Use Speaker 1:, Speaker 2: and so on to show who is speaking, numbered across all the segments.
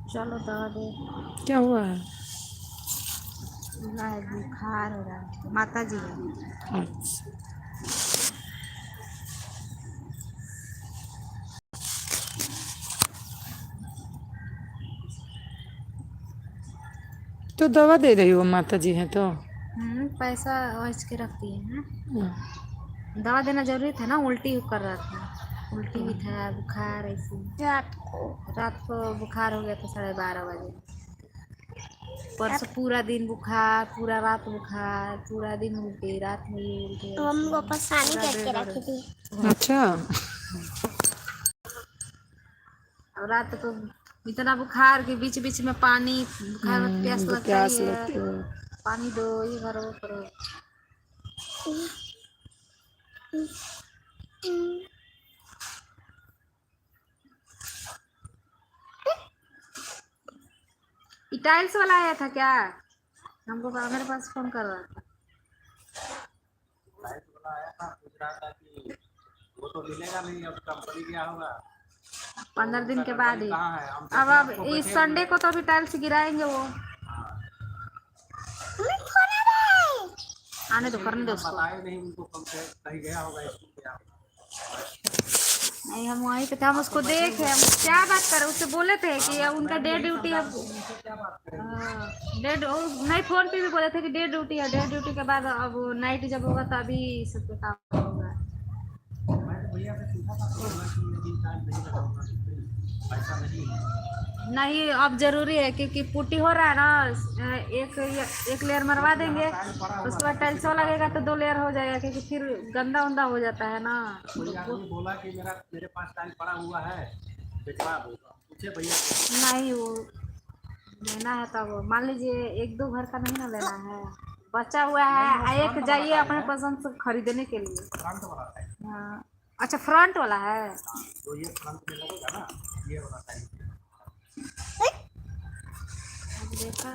Speaker 1: चलो दवा दे।
Speaker 2: क्या हुआ है?
Speaker 1: बुखार हो रहा है, माता जी है।
Speaker 2: अच्छा, तो दवा दे रही हो माता जी हैं तो?
Speaker 1: पैसा वैस के रखती है ना। दवा देना जरूरी था ना, उल्टी कर रहा था, उल्टी भी था, बुखार ऐसे। रात को बुखार हो गया था 12:30 बजे। परसों पूरा दिन बुखार, पूरा रात बुखार, पूरा दिन उल्टी, रात में भी उल्टी।
Speaker 3: मम्मी को परेशानी करके रखी थी।
Speaker 2: अच्छा।
Speaker 1: और रात को इतना बुखार के बीच बीच में पानी, बुखार में प्यास लगता ही है, पानी दो, ये करो वो करो। टाइल्स वाला आया था क्या? हमको मेरे पास फोन कर रहा था। टाइल्स वाला आया था, पूछ रहा था कि वो तो मिलेगा नहीं, अब कंपनी गया होगा 15 दिन के बाद ही। अब इस संडे को तो अभी टाइल्स गिराएंगे वो। आने दो, करने दो उसको। नहीं उनको कहीं गया होगा, स्कूल गया होगा। नहीं, हम वहीं पे थे, हम उसको देखे, हम क्या बात करें, उससे बोले थे कि उनका डे ड्यूटी है। डेड नहीं, फोन पे भी बोले थे कि डे ड्यूटी है, डे ड्यूटी के बाद अब नाइट जब होगा तभी सब पे काम होगा। नहीं, अब जरूरी है क्योंकि पुट्टी हो रहा है ना, एक लेयर मरवा देंगे, उसके बाद टाइल्स लगेगा तो 2 लेयर हो जाएगा, क्योंकि फिर गंदा उंदा हो जाता है ना। बोला कि मेरे पास टाइल पड़ा हुआ है, पूछे भैया। नहीं, वो लेना है तब मान लीजिए 1-2 घर का नहीं ना लेना है, बचा हुआ है, एक जाइए अपने पसंद से खरीदने के लिए। हाँ, अच्छा फ्रंट वाला है तो ये फ्रंट में लगेगा ना, ये वाला टाइल। देखा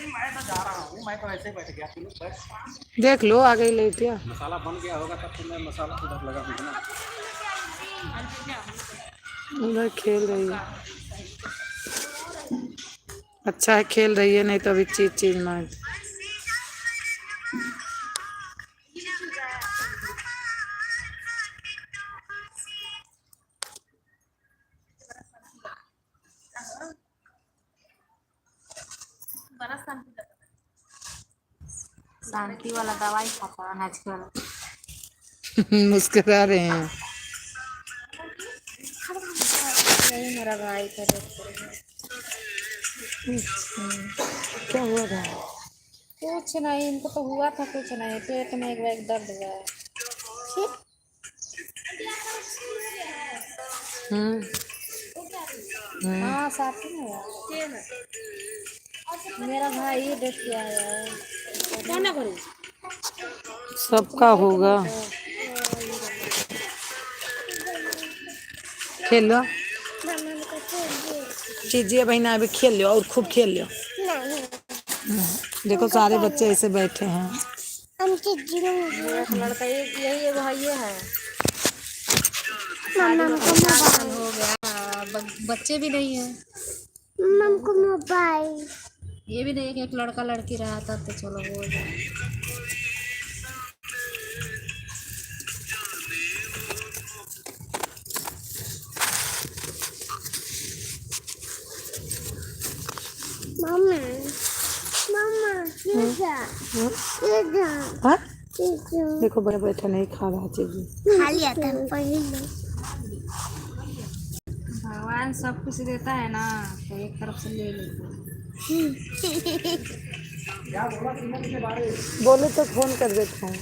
Speaker 1: मैं तो जा रहा हूँ, मैं तो ऐसे ही बैठ गया।
Speaker 2: देख लो आ गई लेटिया।
Speaker 1: मसाला बन गया होगा तब तो मैं मसाला उधर लगा दूंगा।
Speaker 2: उधर खेल रही है, अच्छा है खेल रही है, नहीं तो अभी चीज चीज मार।
Speaker 1: शांति वाला दवाई खाता है आजकल।
Speaker 2: मुस्कुरा रहे हैं।
Speaker 1: यही मेरा भाई का
Speaker 2: क्या हुआ था?
Speaker 1: कुछ नहीं, इनको तो हुआ था कुछ नहीं, पेट में एक बार दर्द हुआ है। हाँ साथ में हुआ, मेरा भाई देख के आया है।
Speaker 2: सबका होगा। खेल लो चीजिए बहना, अभी खेल लो और खूब खेल लो। देखो सारे बच्चे ऐसे बैठे हैं।
Speaker 1: लड़का यही भाई है, हो गया, बच्चे भी नहीं है।
Speaker 3: मोबाइल
Speaker 1: ये भी नहीं कि एक लड़का लड़की रहा था तो चलो हो जाए।
Speaker 3: मम्मा मम्मा
Speaker 2: हाँ? देखो बड़ा बैठा नहीं खा रहा चीज,
Speaker 3: खा लिया था पहले।
Speaker 1: भगवान भगवान सब कुछ देता है ना, तो एक तरफ से ले लेते हैं।
Speaker 2: बोले तो फोन कर देता हूँ।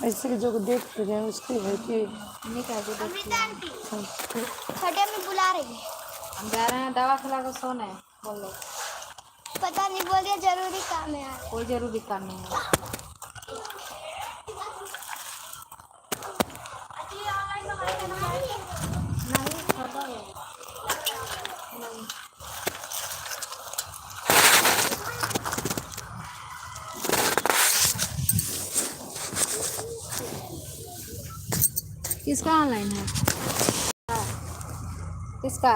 Speaker 2: ऐसे जो देखते हैं उसकी है कि
Speaker 1: नहीं कह के देखिए।
Speaker 3: छोटे अम्मी बुला रही है।
Speaker 1: हम जा रहे हैं दवा खिला को सोने। बोलो।
Speaker 3: पता नहीं, बोल दिया जरूरी काम है आज।
Speaker 1: कोई जरूरी काम नहीं है। नहीं खबर है। नहीं। किसका ऑनलाइन है? किसका?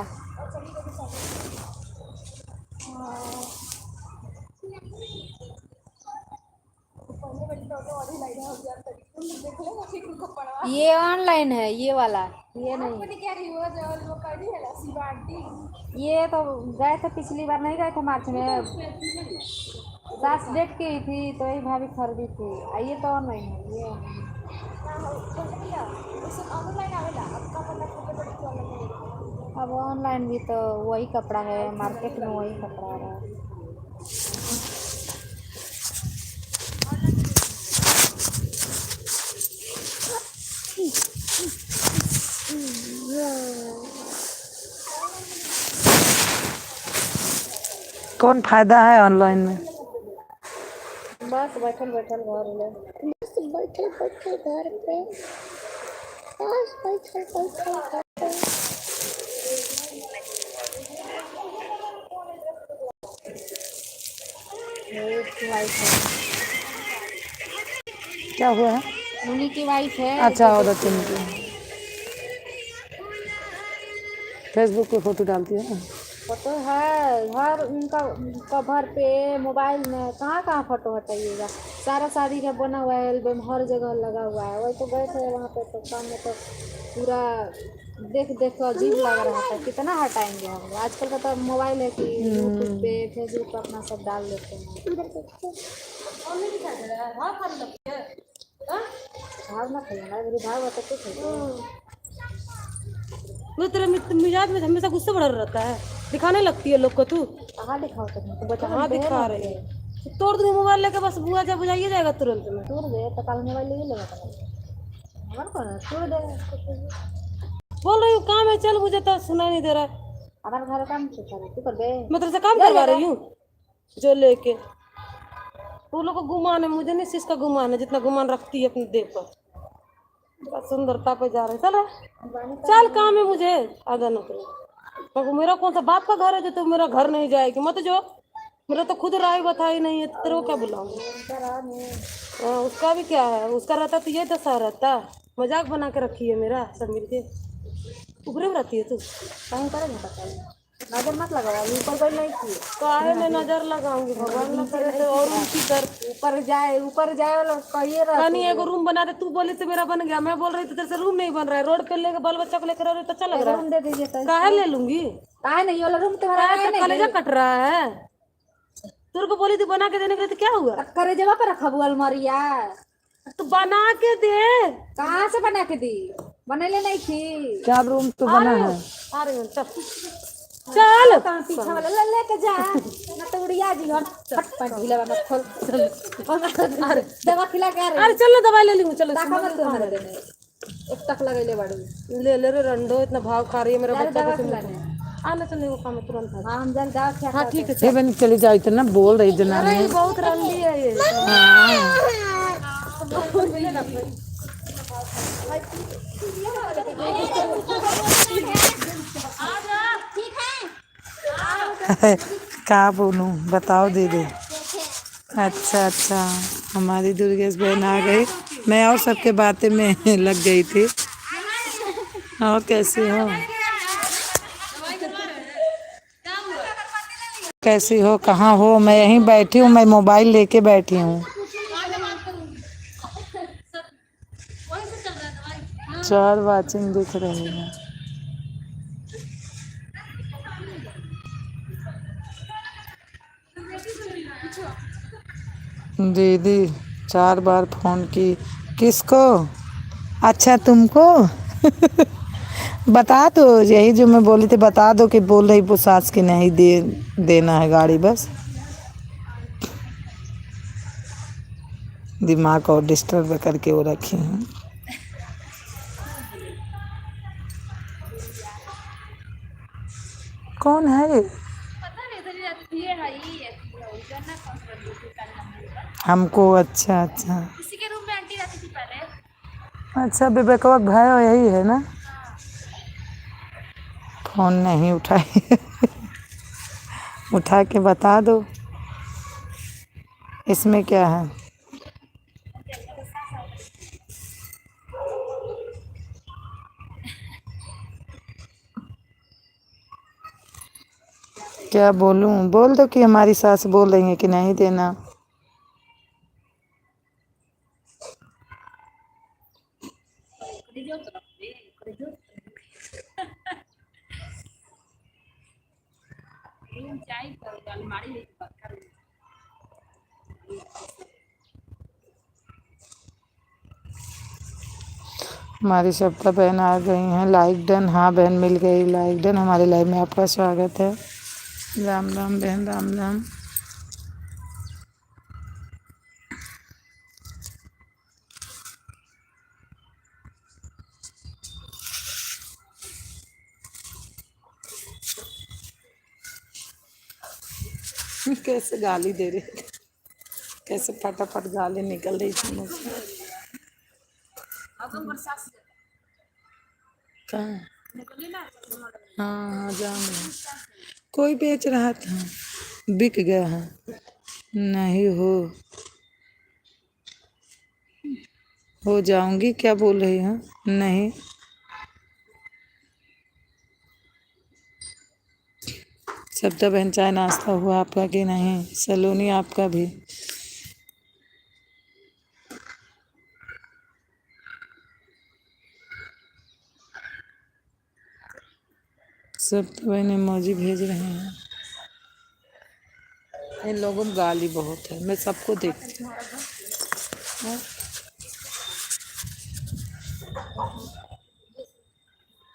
Speaker 1: ये ऑनलाइन है, ये वाला, ये नहीं। ये तो गए थे पिछली बार, नहीं गए थे मार्च में, लास्ट डेट की थी तो यही भाभी खरीदी थी। ये तो ऑनलाइन है, ये अब ऑनलाइन भी तो वही कपड़ा है, मार्केट में वही कपड़ा है।
Speaker 2: कौन फायदा है ऑनलाइन में?
Speaker 1: बस बैठल बैठल घर में,
Speaker 3: बस बैठे बैठे घर पे, बस बैठे बैठे घर पे।
Speaker 1: वाइफ है,
Speaker 2: क्या हुआ है?
Speaker 1: उन्हीं की वाइफ है।
Speaker 2: अच्छा और फेसबुक पे फोटो डालती है ना?
Speaker 1: फोटो है हर उनका कवर पे, मोबाइल में, कहाँ कहाँ फोटो हटाइएगा। सारा शादी का बना हुआ है एल्बम, हर जगह लगा हुआ है। वही तो गए थे वहाँ पे तो काम में, तो पूरा देख देख अजीब लग रहा था। कितना हटाएंगे हम लोग? आजकल का तो मोबाइल है कि यूट्यूब पे फेसबुक पे अपना सब डाल देते हैं। भाव ना खाइए ना, मेरी भाव बताते थे
Speaker 4: वो तेरे मिजाज में हमेशा गुस्सा बढ़ा रहता है, दिखाने लगती है लोग को। तू
Speaker 1: कहाँ दिखाओ तुम? तो बच्चा
Speaker 4: कहाँ दिखा रही है? तोड़ दूंगी मोबाइल लेके, बस बुआ जब बुझाइए जाएगा तुरंत में।
Speaker 1: तोड़ दे तो कल मोबाइल ले लेगा तोड़ दे।
Speaker 4: बोल रही हूँ काम है, चल, मुझे तो सुनाई नहीं दे रहा है।
Speaker 1: अगर घर काम से तू कर दे।
Speaker 4: मैं तेरे से काम करवा रही हूँ जो लेके। तू लोग को गुमान है, मुझे नहीं किसका गुमान है, जितना गुमान रखती है अपने देह पर। सुंदरता पे जा रहे, चल काम है मुझे, आ जाना तो। मेरा कौन सा बाप का घर है जो तू मेरा घर नहीं जाएगी? मत जो, मेरा तो खुद राय बताई नहीं है, तेरे को क्या बुलाऊंगी? उसका भी क्या है, उसका रहता तो ये दशा रहता। मजाक बना के रखी है मेरा, सब मिलके उभरे में रहती है तू।
Speaker 1: कहीं करेंगे नजर मत लगाओ, ऊपर कोई नहीं की
Speaker 4: काहे में नजर लगाऊंगी? भगवान ना करे तो और उनकी दर
Speaker 1: ऊपर जाए वाला कहिए रहा।
Speaker 4: नहीं, एगो रूम बना दे, तू बोली तो मेरा बन गया। मैं बोल रही थी तेरे से रूम नहीं बन रहा है, रोड पे लेके बाल बच्चा को लेकर आ रही तो अच्छा लग रहा है।
Speaker 1: रूम दे दीजिए तो।
Speaker 4: काहे ले लूंगी?
Speaker 1: काहे नहीं वाला रूम तुम्हारा है नहीं?
Speaker 4: कलेजा कट रहा है। तेरे को बोली थी बना के देने के लिए, तो क्या हुआ?
Speaker 1: करे जगह पे रखा वो अलमारिया,
Speaker 4: तो बना के दे।
Speaker 1: कहाँ से बना के दी? बनेले नहीं थी।
Speaker 2: क्या रूम तो बना है?
Speaker 4: आ रही हूँ, चल
Speaker 1: कहाँ पीछा वाला लेके जा ना तो उड़िया जी। और फट ढीला वाला खोल अरे दवा खिला के आ रही।
Speaker 4: अरे चल ना दवाई ले लूंगी, चलो।
Speaker 1: ताका मत तुम्हारे देने एक तक लगेले बाड़ू।
Speaker 4: ले रे रंडो, इतना भाव खा रही है मेरा बच्चा
Speaker 1: दवा
Speaker 4: को।
Speaker 1: खिलाने
Speaker 4: आना चल, वो काम तुरंत।
Speaker 1: हाँ हम जान दवा खिला।
Speaker 4: हाँ ठीक है,
Speaker 2: ये बन चली जाओ, इतना बोल रही जनानी।
Speaker 4: ये बहुत रंडी है ये।
Speaker 2: क्या बोलूं, बताओ दीदी। अच्छा अच्छा, हमारी दुर्गेश बहन आ गई। मैं और सबके बातें में लग गई थी। और कैसी हो? कैसी हो, कहाँ हो? मैं यहीं बैठी हूँ, मैं मोबाइल लेके बैठी हूँ। चार वाचिंग दिख रही है। दीदी 4 बार फोन की। किसको? अच्छा तुमको। बता दो, यही जो मैं बोली थी, बता दो कि बोल रही पुसास की नहीं देना है गाड़ी बस। दिमाग और डिस्टर्ब करके वो रखी हूँ। कौन है ये? हमको, अच्छा अच्छा।
Speaker 1: इसी के रूम में आंटी रहती थी पहले।
Speaker 2: अच्छा, विवेकवा भाई यही है ना? फोन नहीं उठाई। उठा के बता दो इसमें क्या है। क्या बोलूं? बोल दो कि हमारी सास बोल रही है कि नहीं देना। हमारी सप्ता बहन आ गई हैं। Like done. हाँ बहन, मिल गई लाइक डन। हमारे लाइव में आपका स्वागत है। राम राम बहन, राम राम। कैसे गाली दे रही, कैसे फटाफट गाली निकल रही थी मुझसे। कहाँ? हाँ हाँ, जान रहे। कोई बेच रहा था, बिक गया है। नहीं हो जाऊंगी। क्या बोल रही हूँ? नहीं। सप्ता बहन, चाय नाश्ता हुआ आपका कि नहीं? सलोनी आपका भी। सप्ता बहन इमोजी भेज रहे हैं। इन लोगों में गाली बहुत है, मैं सबको देखती हूँ। हाँ?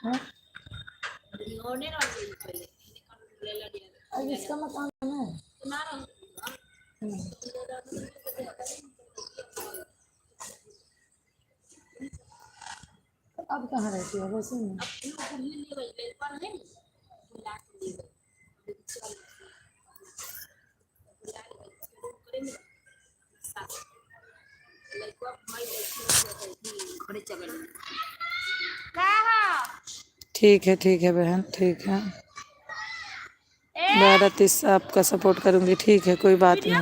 Speaker 2: हाँ? अब इसका मकान है। अब कहाँ रहती हो वैसे में? ठीक है बहन, ठीक है। 12-30 आपका सपोर्ट करूंगी, ठीक है, कोई बात नहीं।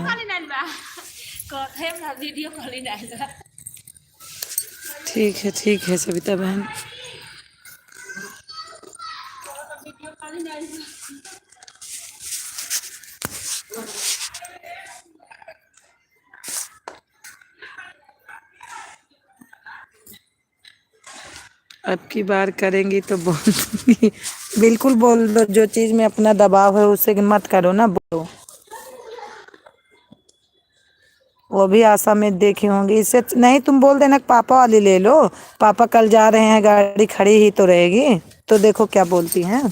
Speaker 2: ठीक है सविता बहन। अब की बार करेंगी तो बोल दूंगी। बिल्कुल बोल दो, जो चीज में अपना दबाव है उसे मत करो ना, बोलो। वो भी आशा में देखी होंगी। इससे नहीं, तुम बोल देना पापा वाली ले लो। पापा कल जा रहे हैं, गाड़ी खड़ी ही तो रहेगी। तो देखो क्या बोलती हैं।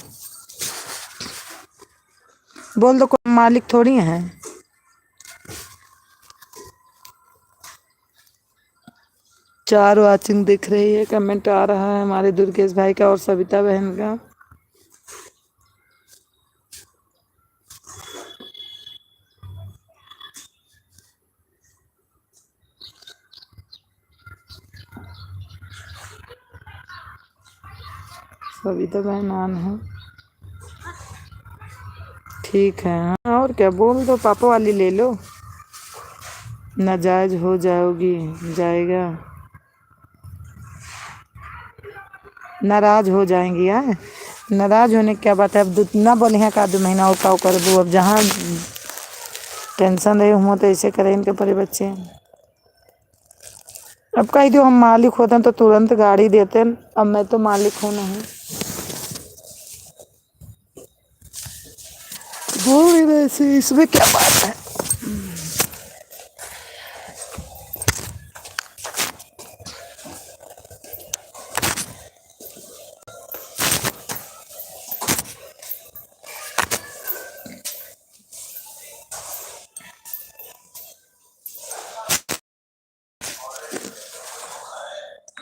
Speaker 2: बोल दो, कोई मालिक थोड़ी है। चार वाचिंग दिख रही है। कमेंट आ रहा है हमारे दुर्गेश भाई का और सविता बहन का। सविता बहन ऑन है। ठीक है। हाँ, और क्या, बोल दो पापा वाली ले लो, नाजायज हो जाओगी, जाएगा, नाराज हो जाएंगी। यार नाराज होने की क्या बात है, अब इतना बढ़िया का 2 महीना और का कर दो, अब जहाँ टेंशन रहे हुआ तो ऐसे करें इनके परे बच्चे। अब कह दो हम मालिक होते हैं तो तुरंत गाड़ी देते हैं, अब मैं तो मालिक हूँ नहीं। बोल रही वैसे इसमें क्या बात है।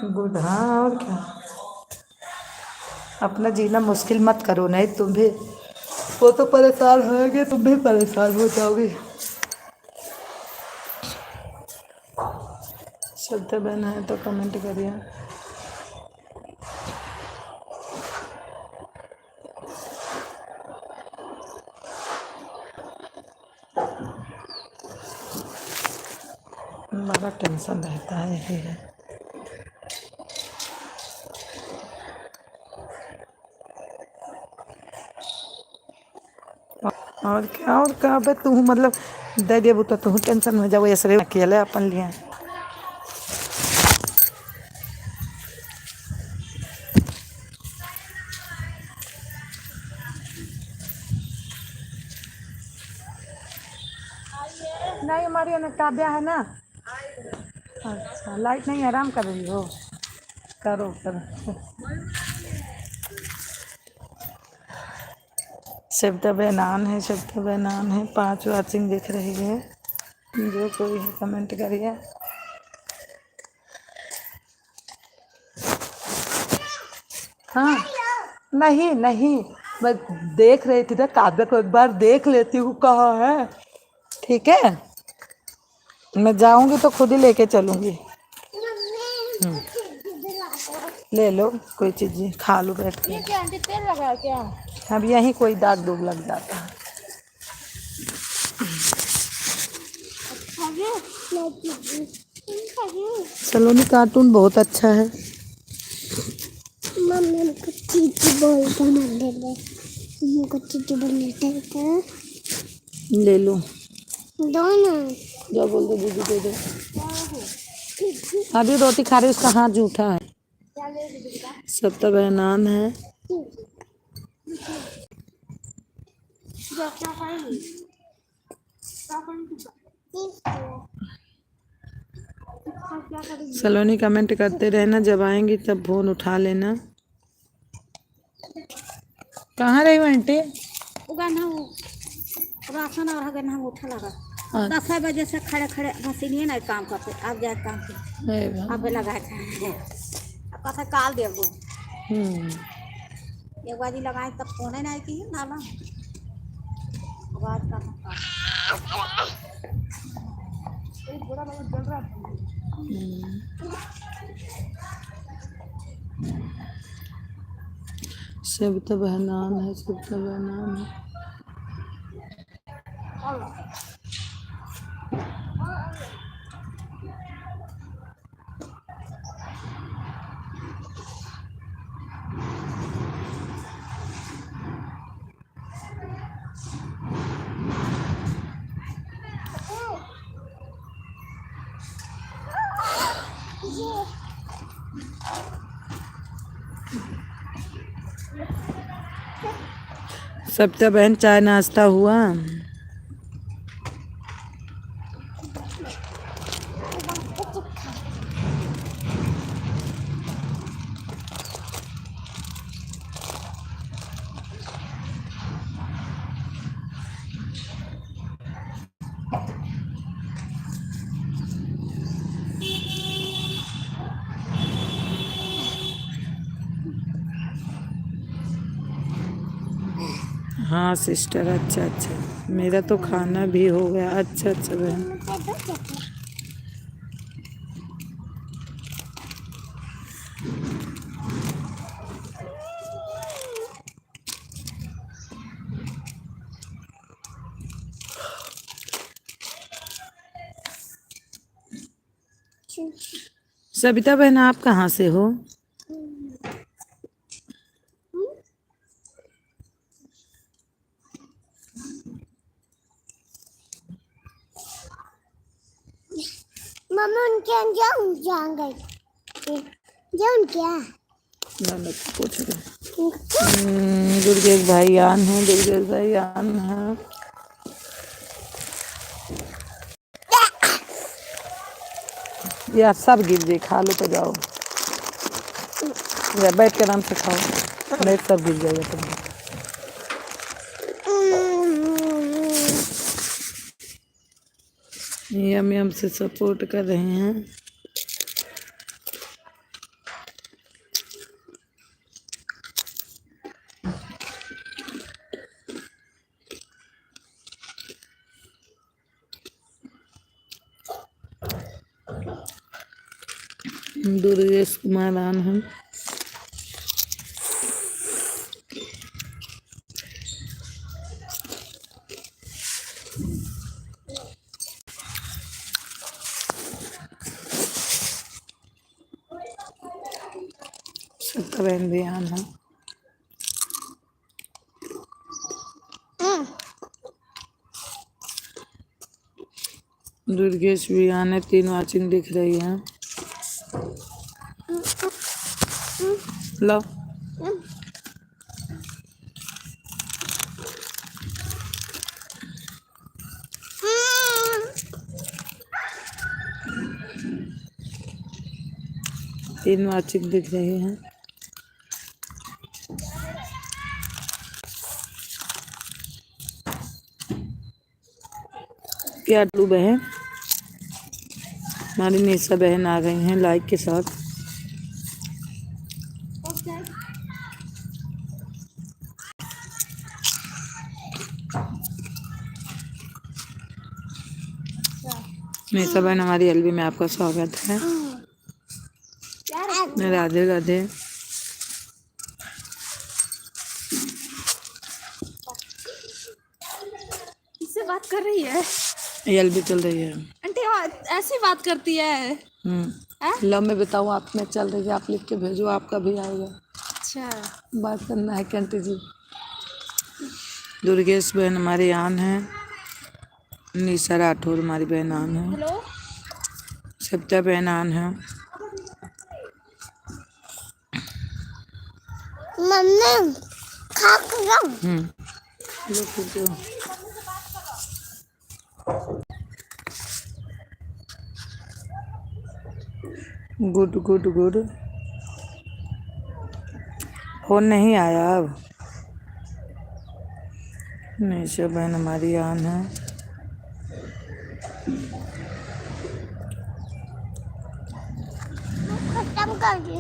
Speaker 2: गुड। हाँ और क्या, अपना जीना मुश्किल मत करो, नहीं तुम भी, वो तो परेशान होंगे, तुम भी परेशान हो जाओगे। श्रद्धा बहन है तो कमेंट करिए। बड़ा टेंशन रहता है, यही है। और क्या, और क्या बे, तू मतलब दे देबू तो तू टेंशन में जाओ, ऐसे अकेले अपन लिए। नहीं हमारी काव्या है ना। अच्छा लाइट नहीं, आराम कर रही हो, करो करो। शब्द बैनान है, शब्द बैनान है, 5 वाचिंग दिख रही है, जो कोई है कमेंट करिए। हाँ नहीं नहीं, मैं देख रही थी ना, काव्या को एक बार देख लेती हूँ कहाँ है। ठीक है, मैं जाऊंगी तो खुद ही लेके चलूंगी। ले लो कोई चीज खा लो बैठ के।
Speaker 1: क्या आंटी तेल लगा क्या?
Speaker 2: अब यहीं कोई दाग दूग लग जाता है। सलोनी कार्टून बहुत अच्छा है।
Speaker 3: मम्मी हमको चीची बॉल बना दे दे, हमको चीची बॉल लेते हैं।
Speaker 2: ले लो,
Speaker 3: दो ना,
Speaker 2: जो बोल दो दीदी दे दो। अभी रोटी खा रही, उसका हाथ जूठा है। सब तो बैनान है। सलोनी कमेंट करते रहना, जब आएंगी तब फोन उठा लेना। कहाँ रही हो आंटी?
Speaker 1: राशन और हगन हम उठा लगा, 10 बजे से खड़े खड़े मशीन नहीं काम करते, अब जाए काम पे अब लगाए थे, अब कथा काल देव एक बाजी लगाए तब फोन नहीं की नाला आवाज का
Speaker 2: सब तो बहनान है, सब तो बहनान है। सप्ता बहन चाय नाश्ता हुआ? हाँ सिस्टर, अच्छा अच्छा, मेरा तो खाना भी हो गया। अच्छा अच्छा बहन, सविता बहन आप कहाँ से हो?
Speaker 3: मम्मी उनके यहाँ जाऊँ जाऊँगा जाऊँ क्या
Speaker 2: पूछ रहे दुर्गेश भाईयान है, दुर्गेश भाईयान है। यार सब गिर जाए, खा लो तो जाओ, या बैठ के आराम से खाओ, नहीं सब गिर जाएगा तुम। यम यम से सपोर्ट कर रहे हैं। दुर्गेश कुमार आन है। बहन भी आन है। दुर्गेश भी आने 3 वाचिंग दिख रही है। लो तीन वाचिंग दिख रही है। क्या टू बहन हमारी निशा बहन आ गई हैं लाइक के साथ। निशा बहन हमारी एलबी में आपका स्वागत है। राधे राधे।
Speaker 1: किससे बात कर रही है?
Speaker 2: एलबी चल रही है
Speaker 1: आंटी, ऐसी बात करती है।
Speaker 2: लो मैं बताऊँ आप में चल रही है, आप लिख के भेजो, आपका भी आएगा।
Speaker 1: अच्छा,
Speaker 2: बात करना है क्या आंटी जी? दुर्गेश बहन हमारी आन है। निशा राठौर हमारी बहन आन है।
Speaker 1: हेलो,
Speaker 2: सविता बहन आन है।
Speaker 3: मम्मी खा कर जाऊँ
Speaker 2: लो फिर जो गुड गुड गुड। फोन नहीं आया अब। निशा बहन हमारी आन है।
Speaker 3: खत्म कर दी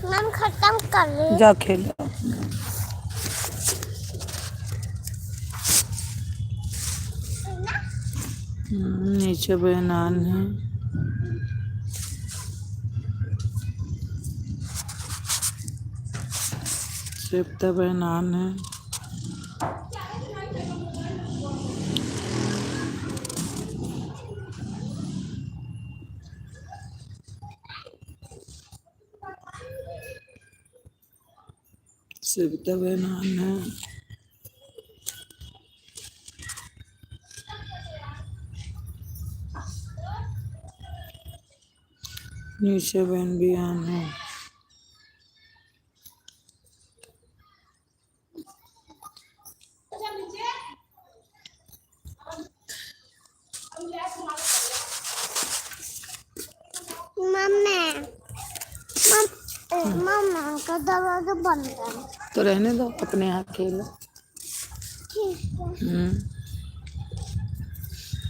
Speaker 3: मैम, खत्म कर ली।
Speaker 2: जा खेलो। निशा बहन आन है। सविता बहन आन है। सविता बहन आन है। निशा बहन भी आन है।
Speaker 3: मम्मा का दरवाजा बंद कर।
Speaker 2: तो रहने दो, अपने यहाँ खेलो।
Speaker 3: ठीक है।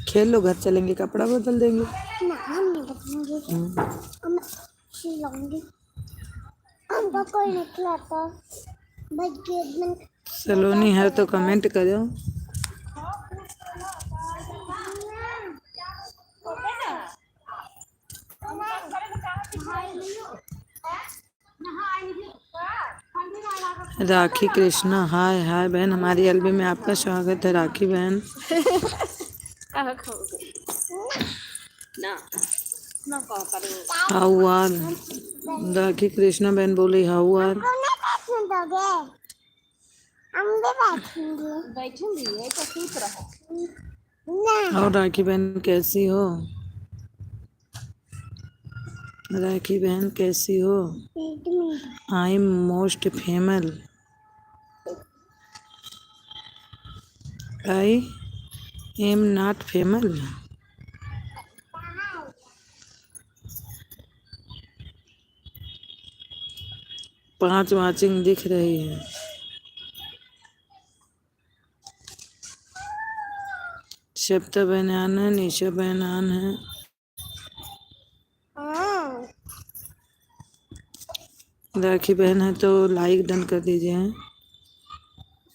Speaker 2: खेल लो, घर चलेंगे कपड़ा बदल देंगे।
Speaker 3: ना हम नहीं बदलेंगे, हम सिलाऊंगी। हमको कोई नहीं खिलाता, बस गेट में।
Speaker 2: सलोनी है तो कमेंट करो। राखी कृष्णा हाय हाय बहन, हमारी एलबी में आपका स्वागत है राखी बहन।
Speaker 1: कहाँ खाओगे ना?
Speaker 2: हाउ आर राखी कृष्णा बहन बोली हाउ आर
Speaker 3: को नहीं बैठने दोगे? हम भी बैठेंगे। ना
Speaker 2: और राखी बहन कैसी हो? राखी बहन कैसी हो?
Speaker 3: एक minute.
Speaker 2: I am most female. I am not female. 5 watching दिख रही है। शब्दा बहन आन है, निशा बहन आन है।
Speaker 3: हाँ
Speaker 2: राखी बहन है तो लाइक डन कर दीजिए।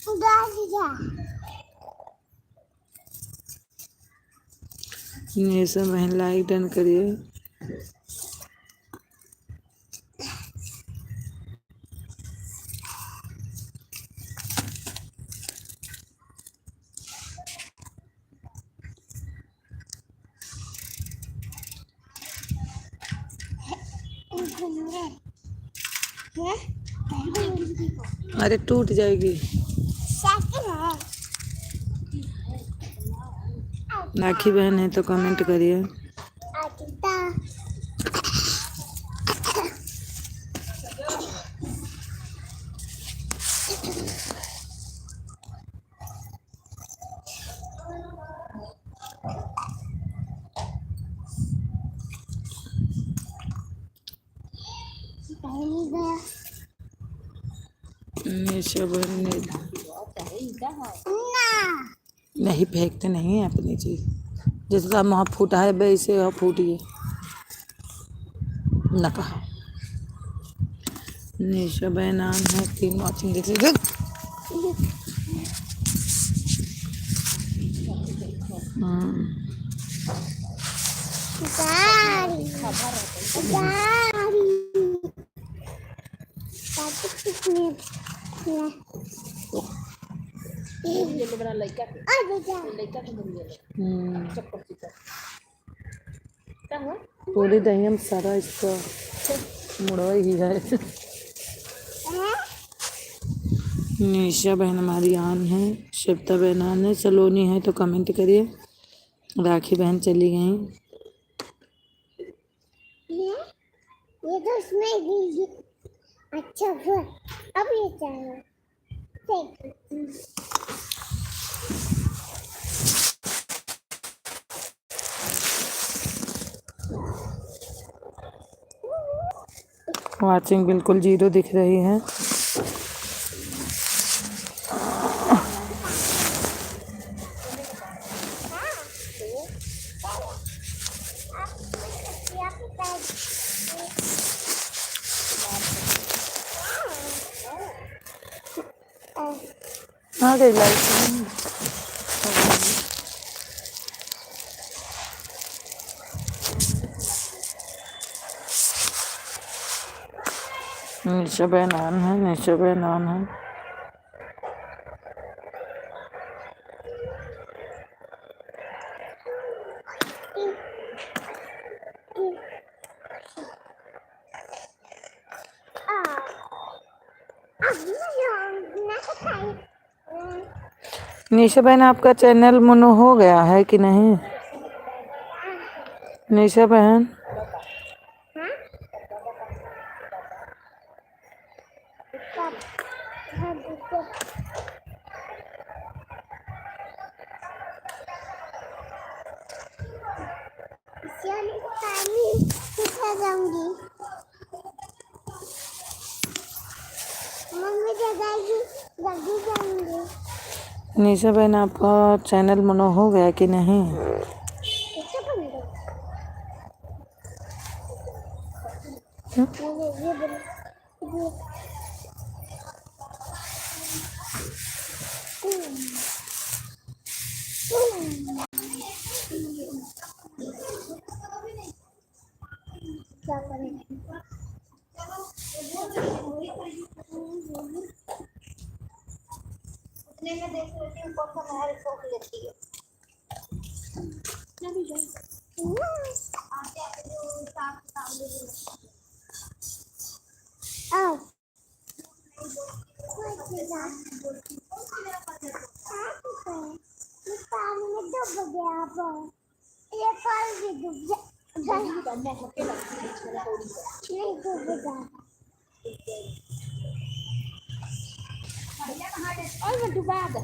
Speaker 3: उधर जा।
Speaker 2: निशा बहन लाइक डन करिए। अरे टूट जाएगी। राखी बहन है तो कमेंट करिए। निशा बहन ने नहीं फेंकते नहीं है अपनी चीज। जिसका वहाँ फूटा है वैसे वहाँ फूटिए न कहा। निशा बहन आन है 3 वॉचिंग देख लीजिए। पूरी दही हम सारा इसका मुड़वा ही है। निशा बहन हमारी आन है, शिप्ता बहन आन है, सलोनी है तो कमेंट करिए। राखी बहन चली गई।
Speaker 3: ये तो उसमें अच्छा फिर अब ये चाहिए।
Speaker 2: वाचिंग बिल्कुल 0 दिख रही है। आ गई लाइट। निशा बहन आन है, निशा बहन आन है। निशा बहन आपका चैनल मोनो हो गया है कि नहीं? निशा बहन
Speaker 3: मम्मी जगाएगी जल्दी जाएंगे।
Speaker 2: निशा बहन आपका चैनल मोनो हो गया कि नहीं?
Speaker 3: कैसे बन गए? ये बन क्या करें? उतने में देख लेती हूँ कौन सा नहर सोख लेती है। आओ पानी में डूब गया अब ये कल भी डूब गया नहीं डूबेगा और मैं डुबा दे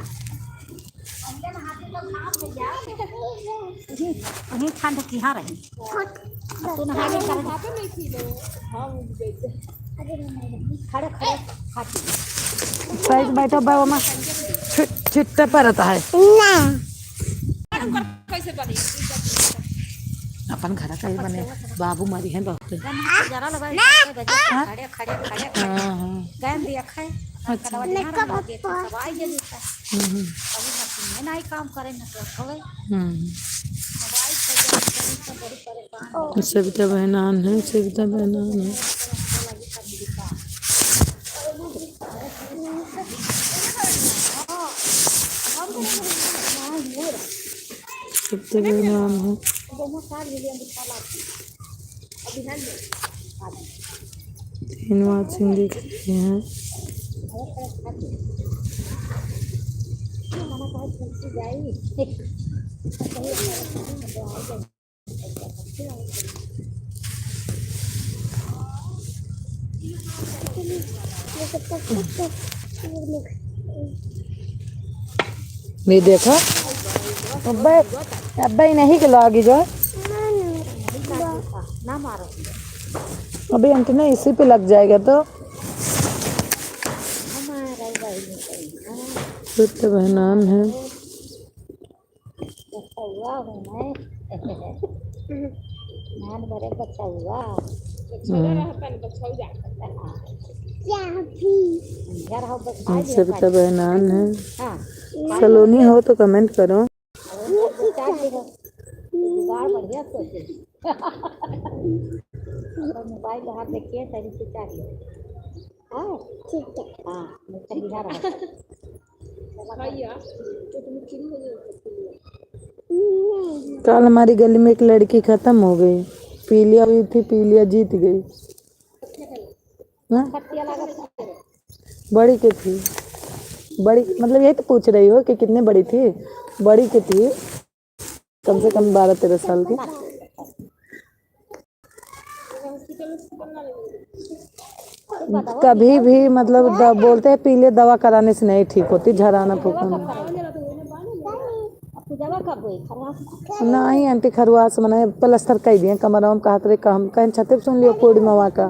Speaker 1: वहीं ठंड की हाँ रही तू नहाने कर खड़े खड़े खाती
Speaker 2: साइड बैठो बाबा माँ छिट्टा परता है
Speaker 3: ना
Speaker 2: अपन घर का ही बने बाबू मरी है बहुत
Speaker 1: जरा लगा खड़े खड़े खड़े
Speaker 2: हाँ हाँ
Speaker 1: गैन दिया खाए दवाई दे देता
Speaker 2: हम्म,
Speaker 1: अभी मशीन में नहीं काम करे न तो होवे
Speaker 2: सविता बहनान है सविता बहनान है सविता बहनान है तीन सिंह दिख रही हैं ये देखो अब्बा अब्बा ही नहीं के लागी जो
Speaker 1: ना मारो
Speaker 2: अभी अंत में इसी पे लग जाएगा तो सविता बहनान है
Speaker 1: बड़े बच्चा हुआ
Speaker 2: सविता बहनान है सलोनी हो तो कमेंट करो
Speaker 1: बढ़िया मोबाइल हाथ देखिए सही से चाहिए हाँ
Speaker 2: कल हमारी गली में एक लड़की खत्म हो गई पीलिया हुई थी पीलिया जीत गई हाँ? बड़ी की थी बड़ी मतलब यही तो पूछ रही हो कि कितने बड़ी थी बड़ी की थी कम से कम 12-13 साल की कभी भी मतलब बोलते हैं पीले दवा कराने से नहीं ठीक होती झराना फूकाना नहीं आंटी खरवास मना प्लस्तर कह दिए कमरा में कहा करे हम कहें छते सुन लियो पूर्णिमा का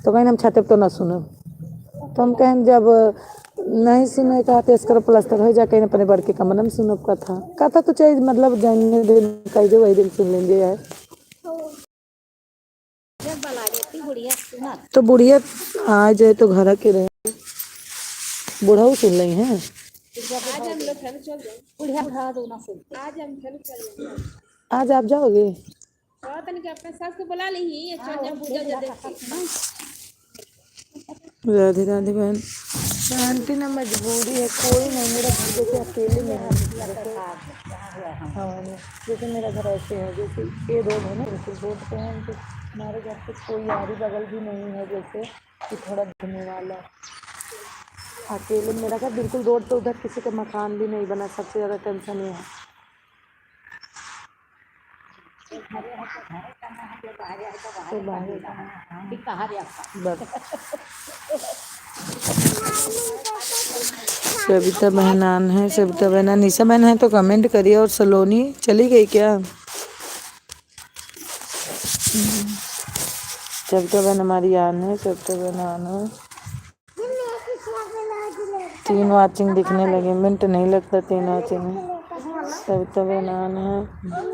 Speaker 2: तो कहीं हम छते तो ना सुनो तो हम कहें जब नहीं सुने कहा तो इसका प्लस्तर हो जा कहीं अपने बड़के कमरा में सुनो कथा तो चाहिए मतलब जानने दिन कह दे वही दिन सुन लेंगे यार तो बुढ़िया आ जाए तो घर के रहे बूढ़ा सुन रही हैं आज आप जाओगे राधे राधे बहन आंटी ना मजबूरी है कोई नहीं मेरा घर जैसे अकेले में है हाँ जैसे मेरा घर ऐसे है जैसे ये रोड है ना जैसे रोड पे है तो हमारे घर पे कोई यारी बगल भी नहीं है जैसे कि थोड़ा घूमने वाला अकेले मेरा घर बिल्कुल रोड पे उधर किसी का मकान भी नहीं बना सबसे ज़्यादा टेंशन ये है सविता बहनान है सविता बहनान निशा बहन है तो कमेंट करिए और सलोनी चली गई क्या सविता बहन हमारी आन है सविता बहनान है 3 वाचिंग दिखने लगे मिनट नहीं लगता 3 वाचिंग सविता बहनान है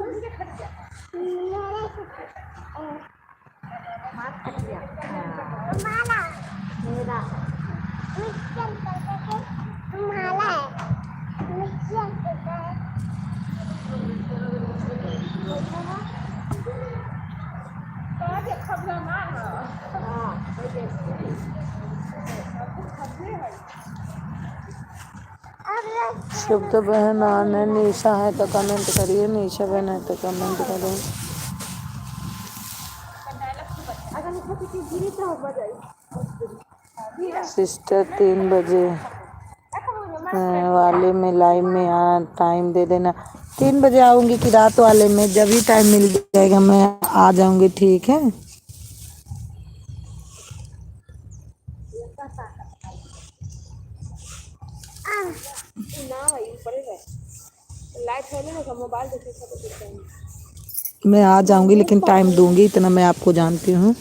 Speaker 2: सविता बहनान है निशा है तो कमेंट करिए निशा बहन है तो कमेंट करो सिस्टर 3 बजे वाले में लाइव में टाइम दे देना। 3 बजे आऊंगी कि रात वाले में, जब भी टाइम मिल जाएगा मैं आ जाऊंगी, ठीक है। मैं आ जाऊंगी लेकिन टाइम दूंगी, इतना मैं आपको जानती हूँ।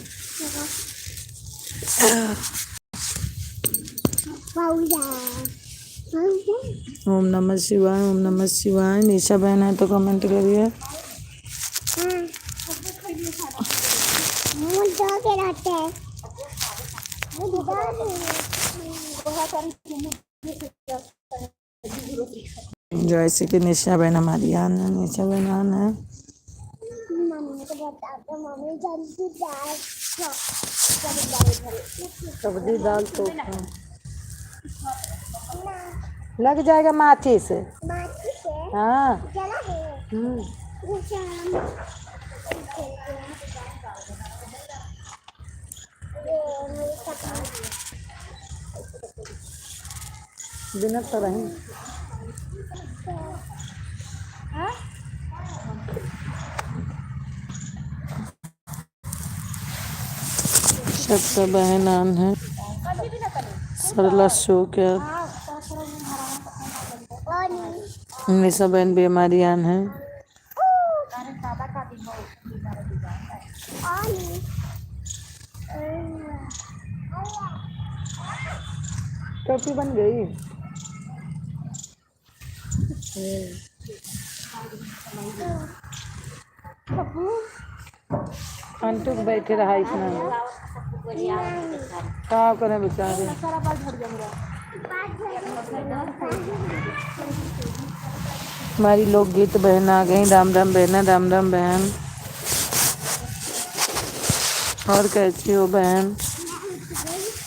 Speaker 2: ओम नमः शिवाय, ओम नमः शिवाय। निशा बहन है तो कमेंट करिए। जैसे कि निशा बहन हमारी आन है, निशा बहन आन है।
Speaker 3: मम्मी को बता दो, मम्मी जल्दी दाल
Speaker 2: सब्जी दाल तो लग जाएगा माचिस। हाँ।
Speaker 3: जला है।
Speaker 2: बिना तो रही सबका बहन आन है। सरला शो क्या निशा बहन भी हमारी आन है। टोपी बन गई। अंटू के बैठे रहा इतना क्या करें बेचारे। हमारी लोकगीत बहन आ गई। राम राम बहना, राम राम बहन। और कैसी हो बहन?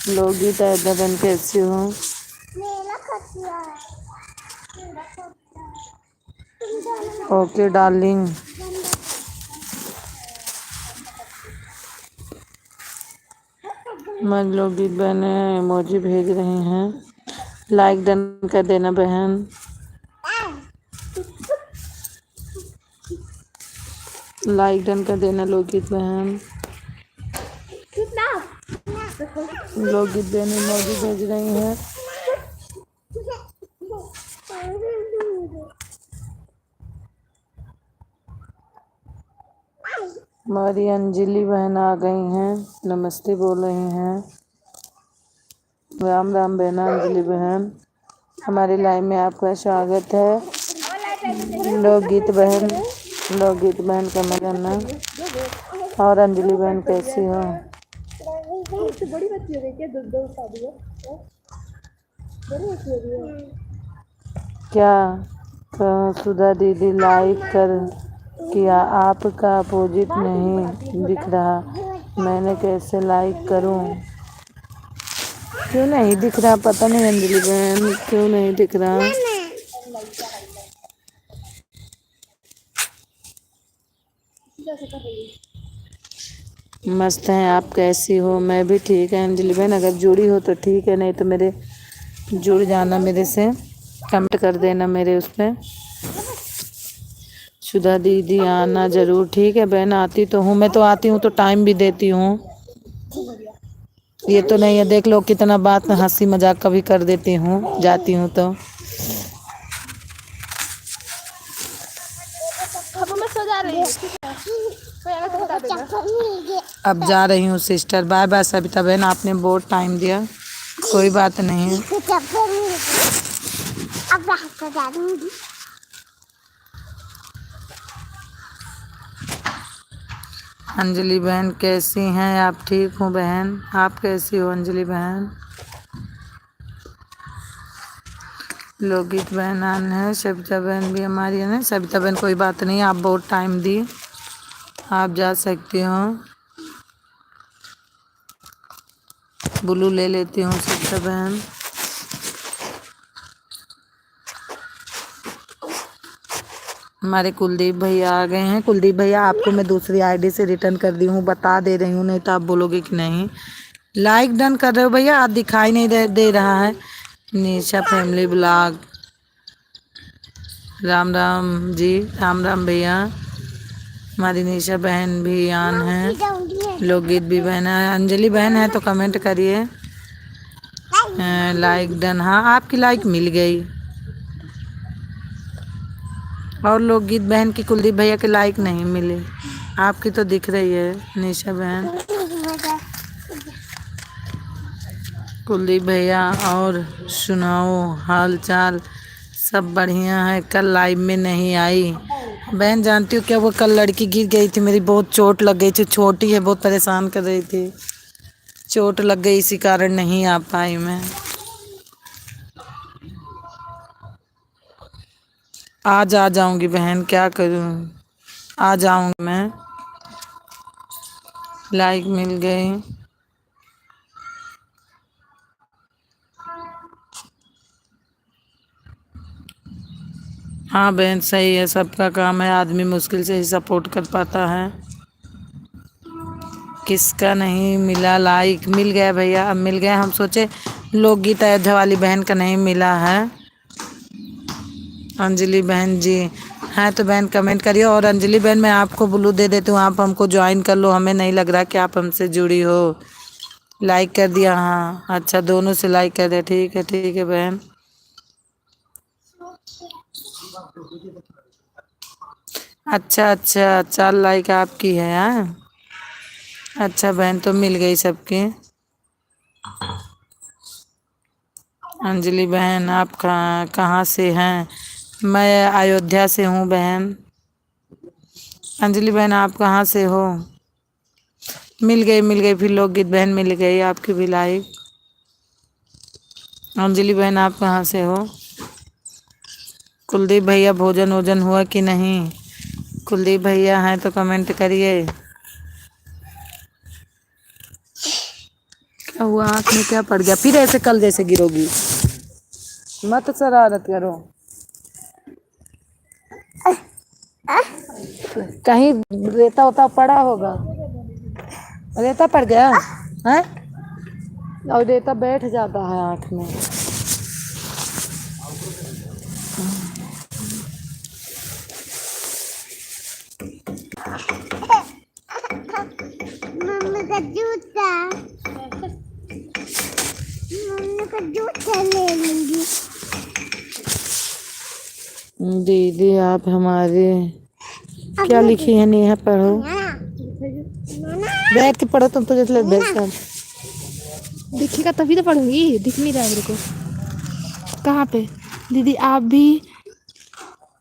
Speaker 2: लोकगीत आयदा बहन कैसी हो? Okay darling. हमारी लोकगीत बहनें इमोजी भेज रही हैं। लाइक डन कर देना बहन। लाइक डन कर देना लोकगीत बहन। लोकगीत बहन इमोजी भेज रही हैं। हमारी अंजलि बहन आ गई हैं, नमस्ते बोल रही हैं। राम राम बहना अंजलि बहन, हमारे लाइव में आपका स्वागत है। लोकगीत बहन कमेंट करना। और अंजलि बहन कैसी हो?
Speaker 4: बड़ी बच्ची हो गई क्या? 2 शादी है, बड़ी बच्ची हो गई।
Speaker 2: क्या सुधा दीदी लाइक कर किया, आपका अपोजिट नहीं दिख रहा, मैंने कैसे लाइक करूं? क्यों नहीं दिख रहा? पता नहीं अंजलि बहन क्यों नहीं दिख रहा। मस्त हैं आप, कैसी हो? मैं भी ठीक है अंजलि बहन, अगर जुड़ी हो तो ठीक है, नहीं तो मेरे जुड़ जाना मेरे से, कमेंट कर देना मेरे उस पर। सुधा दीदी आना जरूर। ठीक है बहन, आती तो हूँ, मैं तो आती हूँ तो टाइम भी देती हूँ। ये तो नहीं है, देख लो कितना बात हंसी मजाक कभी कर देती हूँ जाती हूँ तो। अब जा रही हूँ सिस्टर, बाय बाय सविता बहन, आपने बहुत टाइम दिया, कोई बात नहीं है। अंजलि बहन कैसी हैं आप? ठीक हूँ बहन, आप कैसी हो अंजलि बहन? लोकगीत बहन आन है, सविता बहन भी हमारी है ना। सविता बहन कोई बात नहीं, आप बहुत टाइम दी, आप जा सकती हो। ब्लू ले लेती हूँ सविता बहन। हमारे कुलदीप भैया आ गए हैं। कुलदीप भैया आपको मैं दूसरी आईडी से रिटर्न कर दी हूँ, बता दे रही हूँ, नहीं तो आप बोलोगे कि नहीं। लाइक डन कर रहे हो भैया, आप दिखाई नहीं दे रहा है। निशा फैमिली ब्लॉग, राम राम जी, राम राम भैया। हमारी निशा बहन भी आन है, लोकगीत भी बहन है, अंजलि बहन है तो कमेंट करिए। लाइक डन, हाँ आपकी लाइक मिल गई। और लोकगीत बहन की कुलदीप भैया के लाइक नहीं मिले, आपकी तो दिख रही है निशा बहन। कुलदीप भैया और सुनाओ हाल चाल, सब बढ़िया है। कल लाइव में नहीं आई बहन, जानती हो क्या, वो कल लड़की गिर गई थी मेरी, बहुत चोट लग गई थी, छोटी है, बहुत परेशान कर रही थी, चोट लग गई, इसी कारण नहीं आ पाई मैं। आज आ जाऊंगी बहन, क्या करूं, आ जाऊंगी मैं। लाइक मिल गई। हाँ बहन सही है, सबका काम है, आदमी मुश्किल से ही सपोर्ट कर पाता है। किसका नहीं मिला लाइक, मिल गया भैया, अब मिल गया। हम सोचे लोकगीत अयोध्या वाली बहन का नहीं मिला है। अंजलि बहन जी हैं तो बहन कमेंट करिए। और अंजलि बहन मैं आपको ब्लू दे देती हूँ, आप हमको ज्वाइन कर लो, हमें नहीं लग रहा कि आप हमसे जुड़ी हो। लाइक कर दिया, हाँ अच्छा, दोनों से लाइक कर दिया, ठीक है बहन। अच्छा अच्छा, 4 लाइक आपकी है, हाँ अच्छा बहन, तो मिल गई सबकी। अंजलि बहन आप कहाँ से हैं? मैं अयोध्या से हूँ बहन। अंजलि बहन आप कहाँ से हो? मिल गई, फिर लोकगीत बहन मिल गई आपकी भी लाइक। अंजलि बहन आप कहाँ से हो? कुलदीप भैया भोजन वोजन हुआ कि नहीं? कुलदीप भैया हैं तो कमेंट करिए। क्या हुआ, आँख में क्या पड़ गया? फिर ऐसे कल जैसे गिरोगी, मत शरारत करो। कहीं रेता उता पड़ा होगा, रेता पड़ गया है, और रेता बैठ जाता है आँख में।
Speaker 3: मम्मी का जूता, मम्मी का जूता ले लूंगी।
Speaker 2: दीदी आप हमारे क्या लिखी है, नेहा पढ़ो, बैठ के पढ़ो तुम तो, जैसे बैठ कर
Speaker 5: दिखेगा तभी तो पढ़ूंगी, दिख नहीं रहा है मेरे को। कहाँ पे? दीदी आप भी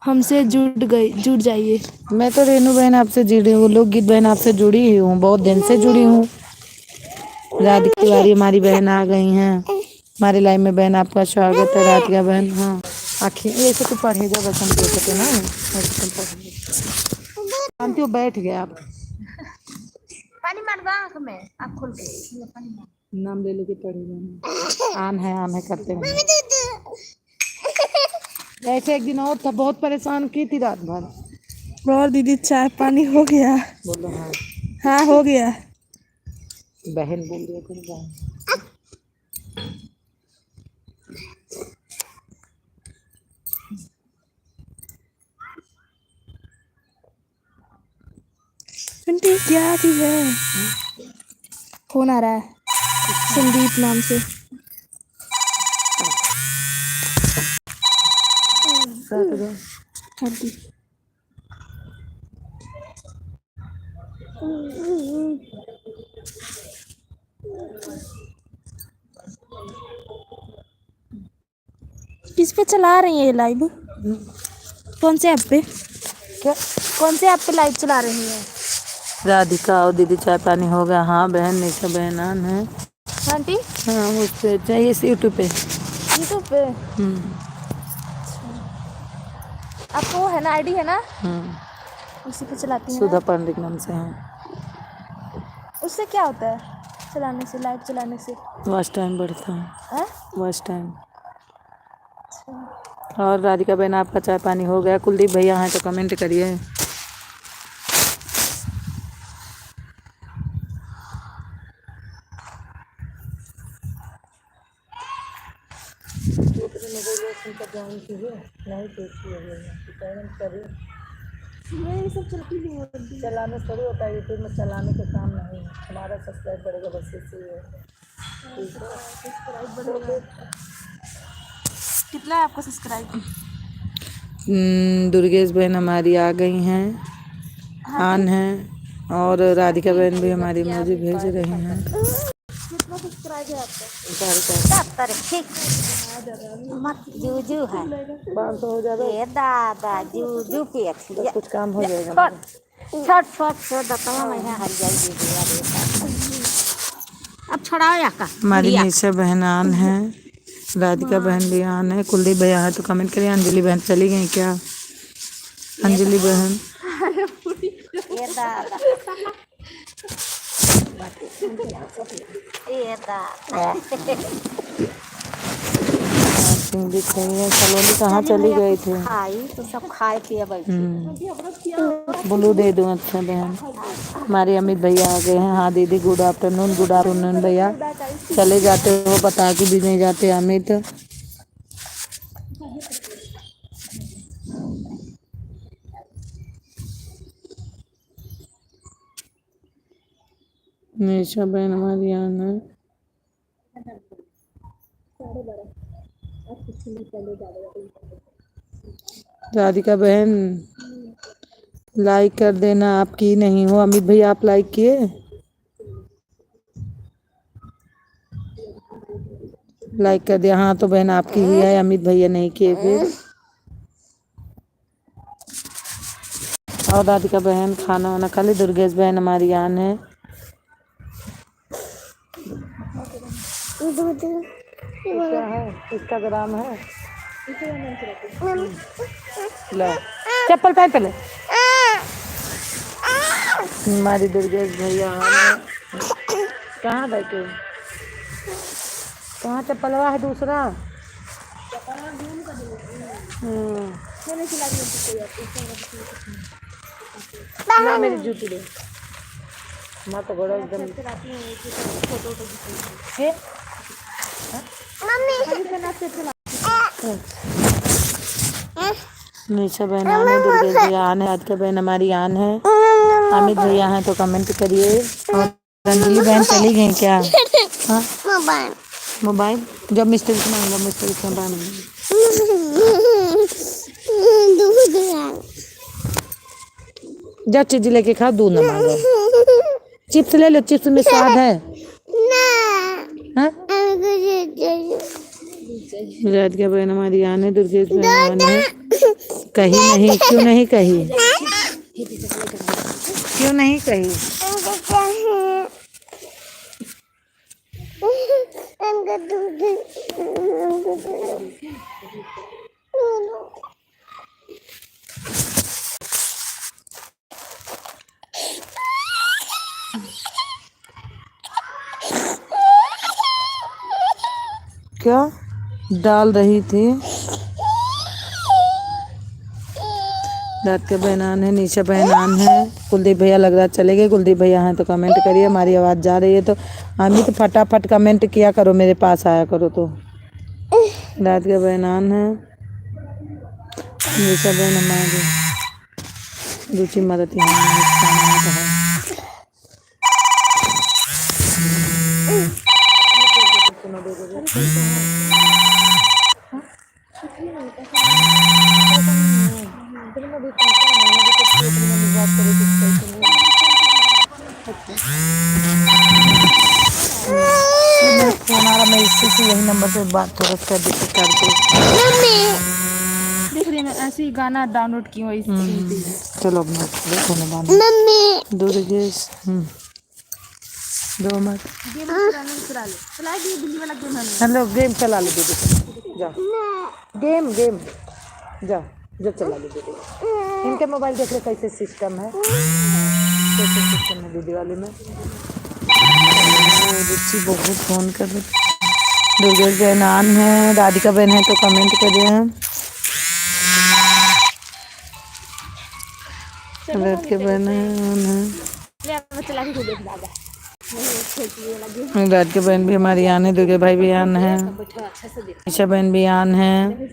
Speaker 5: हमसे जुड़ जाइए।
Speaker 2: मैं तो रेनू बहन आपसे जुड़ी हूँ, लोकगीत बहन आपसे जुड़ी ही हूँ, बहुत दिन से जुड़ी हूँ। राधिका तिवारी हमारी बहन आ गई हैं हमारे लाइव में। बहन आपका स्वागत है राधिका बहन। हाँ आखिर ऐसे तो पढ़े जा, बस हम देखते ना, जानती हो बैठ गए आप,
Speaker 1: पानी मार दो आँख में, आप खोल के पानी मार।
Speaker 2: नाम ले लेके पढ़े जाना, आन है करते हैं। ऐसे एक दिन और था, बहुत परेशान की थी रात भर।
Speaker 5: और दीदी चाय पानी हो गया?
Speaker 2: बोलो हाँ,
Speaker 5: हाँ हो गया।
Speaker 2: बहन बोल रही है बहन।
Speaker 5: आंटी क्या चीज है? फोन आ रहा है संदीप नाम से। आंटी किस पे चला रही है ये लाइव? कौन से ऐप पे?
Speaker 2: क्या?
Speaker 5: कौन से ऐप पे लाइव चला रही है?
Speaker 2: राधिका और दीदी चाय पानी हो गया? हाँ बहन, निशा बहन आन है।
Speaker 5: आंटी
Speaker 2: हाँ उस पे चाहिए, यूट्यूब पे।
Speaker 5: यूट्यूब पे आपको वो है ना, आईडी है ना, उसी पे चलाती है
Speaker 2: सुधा
Speaker 5: ना?
Speaker 2: पंडित नाम से हैं।
Speaker 5: उससे क्या होता है चलाने से, लाइव चलाने से?
Speaker 2: वॉच टाइम बढ़ता है,
Speaker 5: हाँ?
Speaker 2: Watch time. और राधिका बहन आपका चाय पानी हो गया? कुलदीप भैया हैं तो कमेंट करिए। चलाने थोड़ी होता है यूट्यूब में, चलाने के काम नहीं है हमारा। सब्सक्राइब करेगा बस इसी है।
Speaker 5: कितना है आपका सब्सक्राइब?
Speaker 2: दुर्गेश बहन हमारी आ गई हैं, आन हैं, और राधिका बहन भी हमारी मुझे भेज रही हैं।
Speaker 5: कितना सब्सक्राइब है आपका?
Speaker 3: मत जूजू है
Speaker 2: 500 हो जाएगा,
Speaker 3: ये दादा जूजू पे
Speaker 2: तो कुछ काम हो जाएगा।
Speaker 3: छोट छोट छोट दतवा में है हर जाई। अब छोड़ाओ या का
Speaker 2: हमारी निशा बहन आन है, राधिका बहन भी आन है, कुलदीप भैया है तो कमेंट करिए। अंजलि बहन चली गई क्या? अंजलि बहन
Speaker 3: ये दादा ये दादा
Speaker 2: दिख रही है। सलोनी कहाँ चली गई थी?
Speaker 3: खाई तो सब खाए पिए बैठे।
Speaker 2: ब्लू दे दूँ? अच्छा बहन, हमारे अमित भैया आ गए हैं। हाँ दीदी गुड आफ्टरनून। गुड आफ्टरनून भैया। चले जाते हो बता के भी नहीं जाते अमित। निशा बहन हमारी आना है। राधिका बहन लाइक कर देना, आप की नहीं हो। अमित भैया आप लाइक किए? लाइक कर दिया? हाँ तो बहन आपकी ही है, अमित भैया नहीं किए फिर। और राधिका बहन खाना वाना खा ली। दुर्गेश बहन हमारी आन है। क्या है? इंस्टाग्राम है। लो चप्पल पहन पहले। हमारी दुर्गेश भैया कहाँ बैठे? कहाँ चप्पलवा है दूसरा? ना मेरी जूती दे। मैं तो बड़ा एकदम निशा बहन आन है, दुर्गेश भैया आन है, राधिका बहन हमारी आन है, अमित भैया हैं तो कमेंट करिए। और अंजलि बहन चली गई क्या? हाँ
Speaker 3: मोबाइल
Speaker 2: मोबाइल जब मिस्त्री से मांगा, मिस्त्री से मांगा। जब चीज लेके खाओ दूध ना मांगो। चिप्स ले लो, चिप्स में स्वाद है। हाँ? राधिका बहन हमारी आन है, दुर्गेश बहन आन है। कही नहीं? क्यों नहीं कही? क्यों नहीं कही? क्या डाल रही थी? राधिका बहन आन है, निशा बहन आन है, कुलदीप भैया लग रहा चले गए। कुलदीप भैया हैं तो कमेंट करिए। हमारी आवाज़ जा रही है तो अमित फटाफट कमेंट किया करो, मेरे पास आया करो। तो राधिका बहन आन है, निशा बहन हमारी रुचि मदती है। हमारा मैं इसी से यही नंबर पे बात थोड़ा सा कर दो।
Speaker 5: देख रही मैं ऐसे ही गाना डाउनलोड की हुई सुनती हूँ।
Speaker 2: चलो अपना मम्मी दुर्गेश दो मत हेलो गेम चला लो दीदी। जाओ गेम जाओ जो चला लो दीदी। इनके मोबाइल देख लो कैसे सिस्टम है, कैसे सिस्टम है दीदी वाले में। रुचि बहुत फोन कर रही। दुर्गेश बहन आन है, राधिका बहन है तो कमेंट करिए। रात के बहन है। रात के बहन भी हमारी आन है, दुर्गे भाई भी आन है, ईशा बहन भी आन है।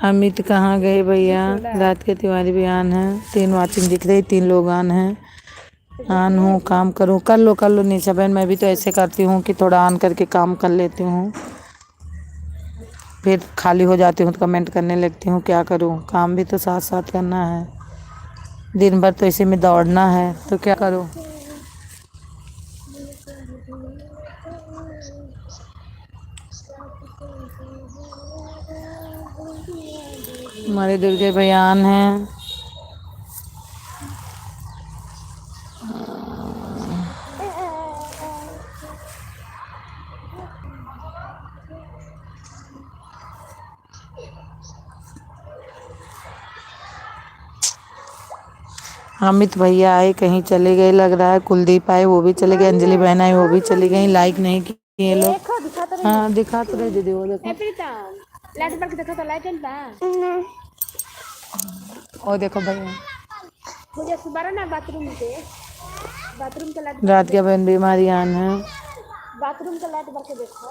Speaker 2: अमित कहाँ गए भैया? रात के तिवारी भी आन है। 3 वाचिंग दिख रही, 3 लोग आन है। आन हूँ, काम करूँ, कर लो निशा बहन। मैं भी तो ऐसे करती हूँ कि थोड़ा ऑन करके काम कर लेती हूँ, फिर खाली हो जाती हूँ तो कमेंट करने लगती हूँ। क्या करूँ, काम भी तो साथ साथ करना है। दिन भर तो इसी में दौड़ना है, तो क्या करूँ। हमारे दुर्गे भैयान हैं। अमित भैया आए, कहीं चले गए लग रहा है। कुलदीप आए, वो भी चले गए। अंजलि बहन आई, वो भी चली गई। लाइक नहीं किए लोग। हाँ दिखा तो रहे दीदी, वो देखो। और देखो भैया, रात के बहन बीमारी आन है।
Speaker 5: बाथरूम का लाइट बंद के देखो।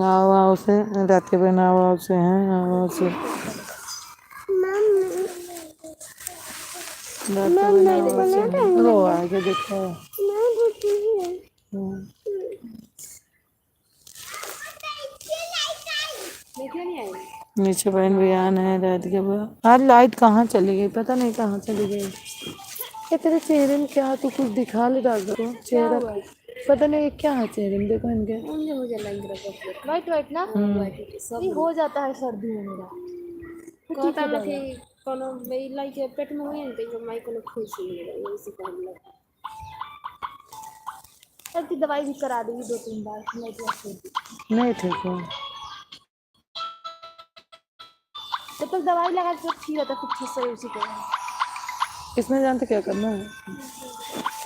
Speaker 2: आओ आओ से रात के बहन, आओ आओ से हैं, आओ आओ से रात के बहन, आओ आओ से हैं। वो आगे देखो। नीचे बहन भी आन है। रात के बहन, आज लाइट कहाँ चली गई, पता नहीं कहाँ चली गई। ये तेरे चेहरे में क्या, तू कुछ दिखा ले डाल दो चेहरा, पता नहीं ये क्या है चेहरे में। देखो इनके
Speaker 5: हो जाएगा वाइट वाइट ना, ये हो जाता है सर्दी में मेरा। कहता है कि कोनो मेरी लाई के पेट में हुई नहीं तो माई को खुशी मिलेगा, यही से कहने लगा। तब की दवाई भी करा दी 2-3 बार, नहीं तो
Speaker 2: नहीं ठीक हो।
Speaker 5: जब तक दवाई लगा तो ठीक रहता, कुछ ठीक से उसी को।
Speaker 2: इसमें जानते क्या करना है,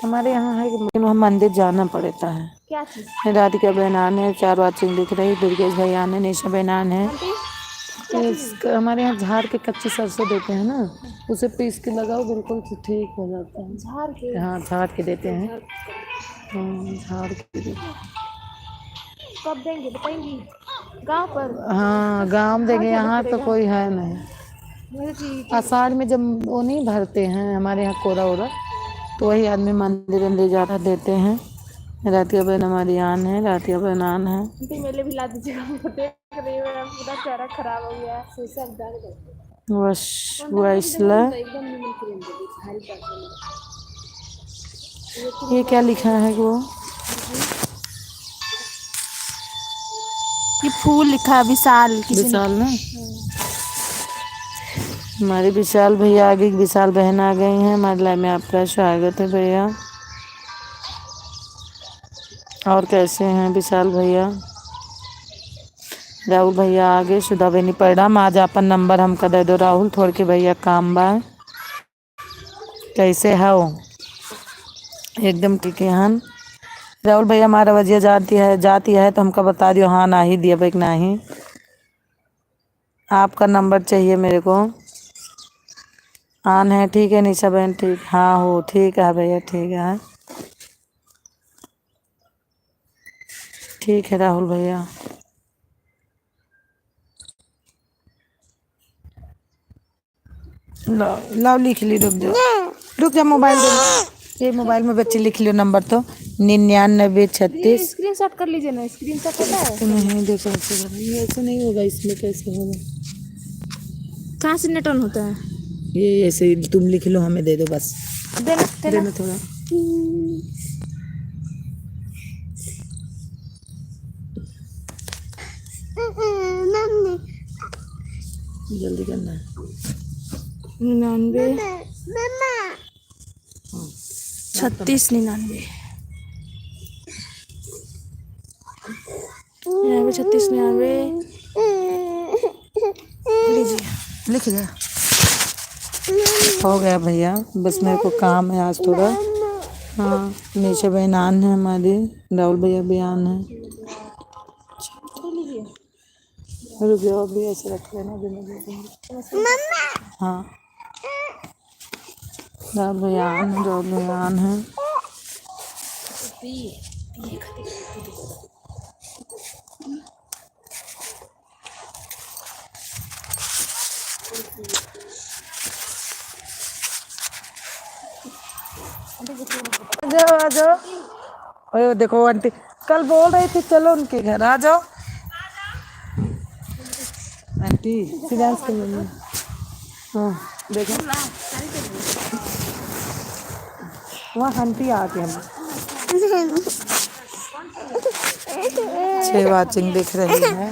Speaker 2: हमारे यहाँ है लेकिन वहाँ मंदिर जाना पड़ता है।
Speaker 5: क्या चीज़?
Speaker 2: राधिका बहन आन है, 4 वाचिंग दिख रही। दुर्गेश भाई आन है, निशा बहन आन है। हमारे यहाँ झाड़ के कच्ची सरसों देते हैं ना, उसे पीस के लगाओ, बिल्कुल ठीक हो जाता है।
Speaker 5: झाड़ के?
Speaker 2: हाँ झाड़ के देते हैं। हाँ झाड़ के देते हैं।
Speaker 5: कब देंगे बताएंगी? गांव पर?
Speaker 2: हाँ गाँव देंगे, यहाँ तो कोई है नहीं। आषाढ़ में जब वो नहीं भरते हैं हमारे यहाँ कोरा वोरा, तो वही आदमी मंदिर में ले जाकर देते हैं। रातिया बहन हमारी आन है, रातिया बहन आन है।
Speaker 5: मेले भी ला दीजिएगा, देख रही हूँ मेरा पूरा चेहरा खराब हो गया है, सब दर्द
Speaker 2: वैसला। ये क्या लिखा है वो?
Speaker 5: ये फूल लिखा है विशाल,
Speaker 2: विशाल ना, हमारे विशाल भैया आगे, विशाल बहन आ गई हैं। हमारे लाइव में आपका स्वागत है भैया। और कैसे हैं विशाल भैया? राहुल भैया आगे, सुधा बेनी परिणाम। आज अपन नंबर हमका दे दो राहुल, थोड़ के भैया काम बा। कैसे है वो? एकदम ठीक है। हाँ राहुल भैया, हमारा वजिया जाती है तो हमका बता दियो। हाँ ना ही दिया भाई नहीं, आपका नंबर चाहिए मेरे को। आन है, ठीक है निशा बहन, ठीक। हाँ हो ठीक है भैया, ठीक है, ठीक है राहुल भैया। लाओ लिख ली, रुक जा मोबाइल दे। ये मोबाइल में बच्चे लिख लियो नंबर तो 9936।
Speaker 5: स्क्रीनशॉट कर लीजिए ना, स्क्रीनशॉट होता है।
Speaker 2: नहीं देखो ऐसे नहीं होगा, इसमें कैसे होगा?
Speaker 5: कहाँ से नेट ऑन होता है?
Speaker 2: ये ऐसे तुम लिख लो, हमें दे दो बस। देना थोड़ा। जल्दी करना है।
Speaker 5: 99 36 99 36 99 लीजिए।
Speaker 2: लिख गया, हो गया भैया। बस मेरे को काम है आज थोड़ा। हाँ नीचे बहन आन है हमारी, राहुल भैया भी आन है। रुक जाओ अभी ऐसे रख लेना भी मैं दे दूँगी। हाँ राहुल है। जाओ आ जाओ। ओए देखो आंटी कल बोल रही थी चलो उनके घर आ जाओ। आंटी सिद्धांश की मम्मी। हाँ देखो वहाँ आंटी आ गए हम 6 वाचिंग दिख रही है।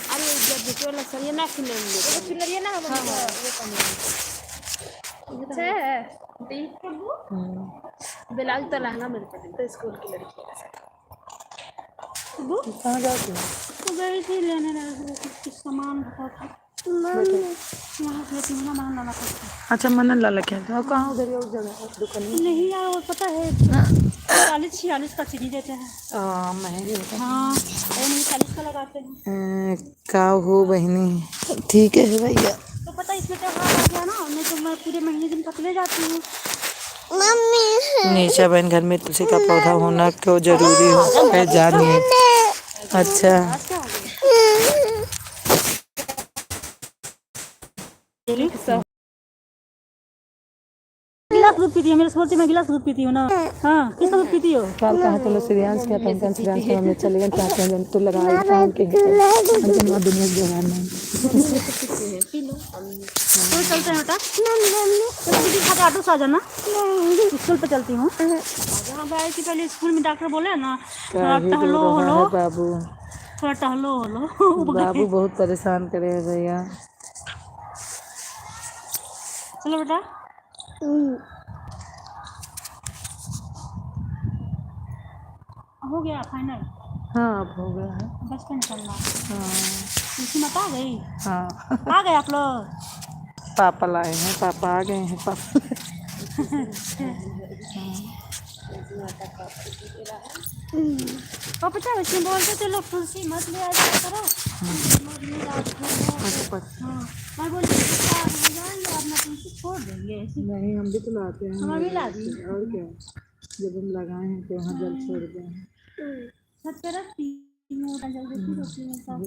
Speaker 5: अरे जब देखो ना सर ये ना सुनलिए ना अच्छा है ब्लाउज तो लहंगा मिलता है तो स्कूल की लड़की
Speaker 2: कहाँ जाती हो?
Speaker 5: तो गई थी लेने कुछ सामान था यहाँ से ना लाना पड़ता
Speaker 2: अच्छा मनन लाला क्या था कहाँ उधर उस जगह दुकान में?
Speaker 5: नहीं यार वो पता है 40-46 का सीढ़ी देते हैं
Speaker 2: महंगे होता है।
Speaker 5: हाँ और नहीं 40 का लगाते हैं
Speaker 2: का हो बहनी ठीक है भैया।
Speaker 5: तो पता है इसमें त्योहार आ गया ना नहीं तो मैं पूरे महीने दिन पतले जाती हूँ
Speaker 2: निशा बहन घर में तुलसी का पौधा होना क्यों जरूरी है जानिए। अच्छा
Speaker 5: गिलास दूध पीती है मेरे सोचते मैं गिलास दूध पीती हूँ ना हाँ किसका दूध पीती हो
Speaker 2: कल कहाँ चलो श्रेयांश क्या पंकज श्रेयांश के हमने चले गए चाहते हैं तो लगाए काम के दुनिया जवान में
Speaker 5: तो चलते हैं बेटा तो दीदी खाते ऑटो से आ जाना स्कूल पे चलती हूँ जहाँ पे आई थी पहले स्कूल में डॉक्टर बोले ना थोड़ा टहलो हलो
Speaker 2: बाबू
Speaker 5: थोड़ा टहलो हलो
Speaker 2: बाबू बहुत परेशान करे हैं भैया।
Speaker 5: चलो बेटा हो गया फाइनल
Speaker 2: हाँ अब हो गया है।
Speaker 5: बचपन चलना
Speaker 2: हाँ
Speaker 5: तुलसी माता आ गई
Speaker 2: हाँ
Speaker 5: आ गए आप लोग
Speaker 2: पापा लाए हैं पापा आ गए हैं पापा
Speaker 5: और पता है उसमें बोलते थे लोग तुलसी मत ले आया करो हाँ मैं बोली अपना तुलसी छोड़ देंगे
Speaker 2: नहीं हम भी तो लाते हैं
Speaker 5: हम अभी ला दी
Speaker 2: और क्या जब हम लगाए हैं तो वहाँ जल छोड़ दें
Speaker 5: छत पे रखती हूँ जल देती रहती हूँ सब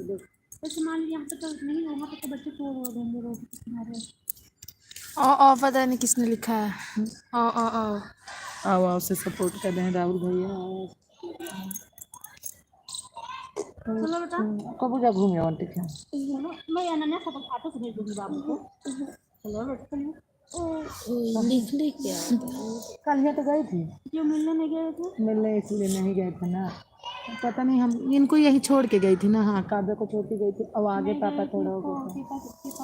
Speaker 5: जैसे मान लीजिए यहाँ पे तो नहीं वहाँ पे तो बच्चे तोड़ देंगे रोड के किनारे
Speaker 1: ओ पता नहीं किसने लिखा है ओ
Speaker 2: आओ आओ से सपोर्ट कर रहे हैं राहुल भैया।
Speaker 5: चलो बेटा
Speaker 2: कब जा घूमे आंटी क्या
Speaker 5: मैं अनन्या सब ऑटो से भेज दूँगी बाबू को चलो बेटा
Speaker 4: लिख क्या
Speaker 2: कल यहाँ तो गई थी
Speaker 5: जो मिलने नहीं गए थे
Speaker 2: मिलने इसलिए नहीं गए थे ना पता नहीं हम इनको यही छोड़ के गई थी ना। हाँ काव्य को छोड़ के गई थी अब आगे पापा थोड़ा हो गया
Speaker 5: पेपर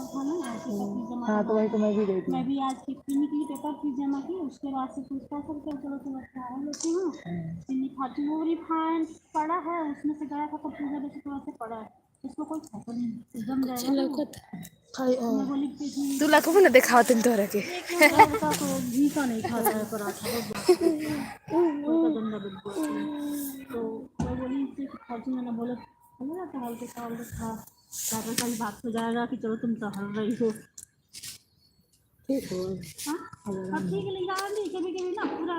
Speaker 5: था ना पेपर फीस जमा
Speaker 2: हाँ तो वही तो मैं भी गई थी।
Speaker 5: मैं भी आज कितनी के लिए पेपर फीस जमा की उसके बाद से पूछता करके चलो तो मैं लेती हूँ चिन्नी खाती हूँ रिफाइंड पड़ा है उसमें से गया था तो पूजा वैसे थोड़ा सा पड़ा है इसको कोई खाता नहीं एकदम जाएगा मैं बोली कि
Speaker 1: तू लाखों में देखा तुम तो रखे
Speaker 5: लड़का तो घी का नहीं खाता है पराठा बहुत गंदा बदबू आती है तो मैं बोली इससे खाती मैंने बोले ना टहलते टहलते खा डॉक्टर का भी बात हो जाएगा कि चलो तुम टहल रही हो
Speaker 2: ठीक हो
Speaker 5: हाँ अब ठीक है लेकिन आदमी कभी कभी ना पूरा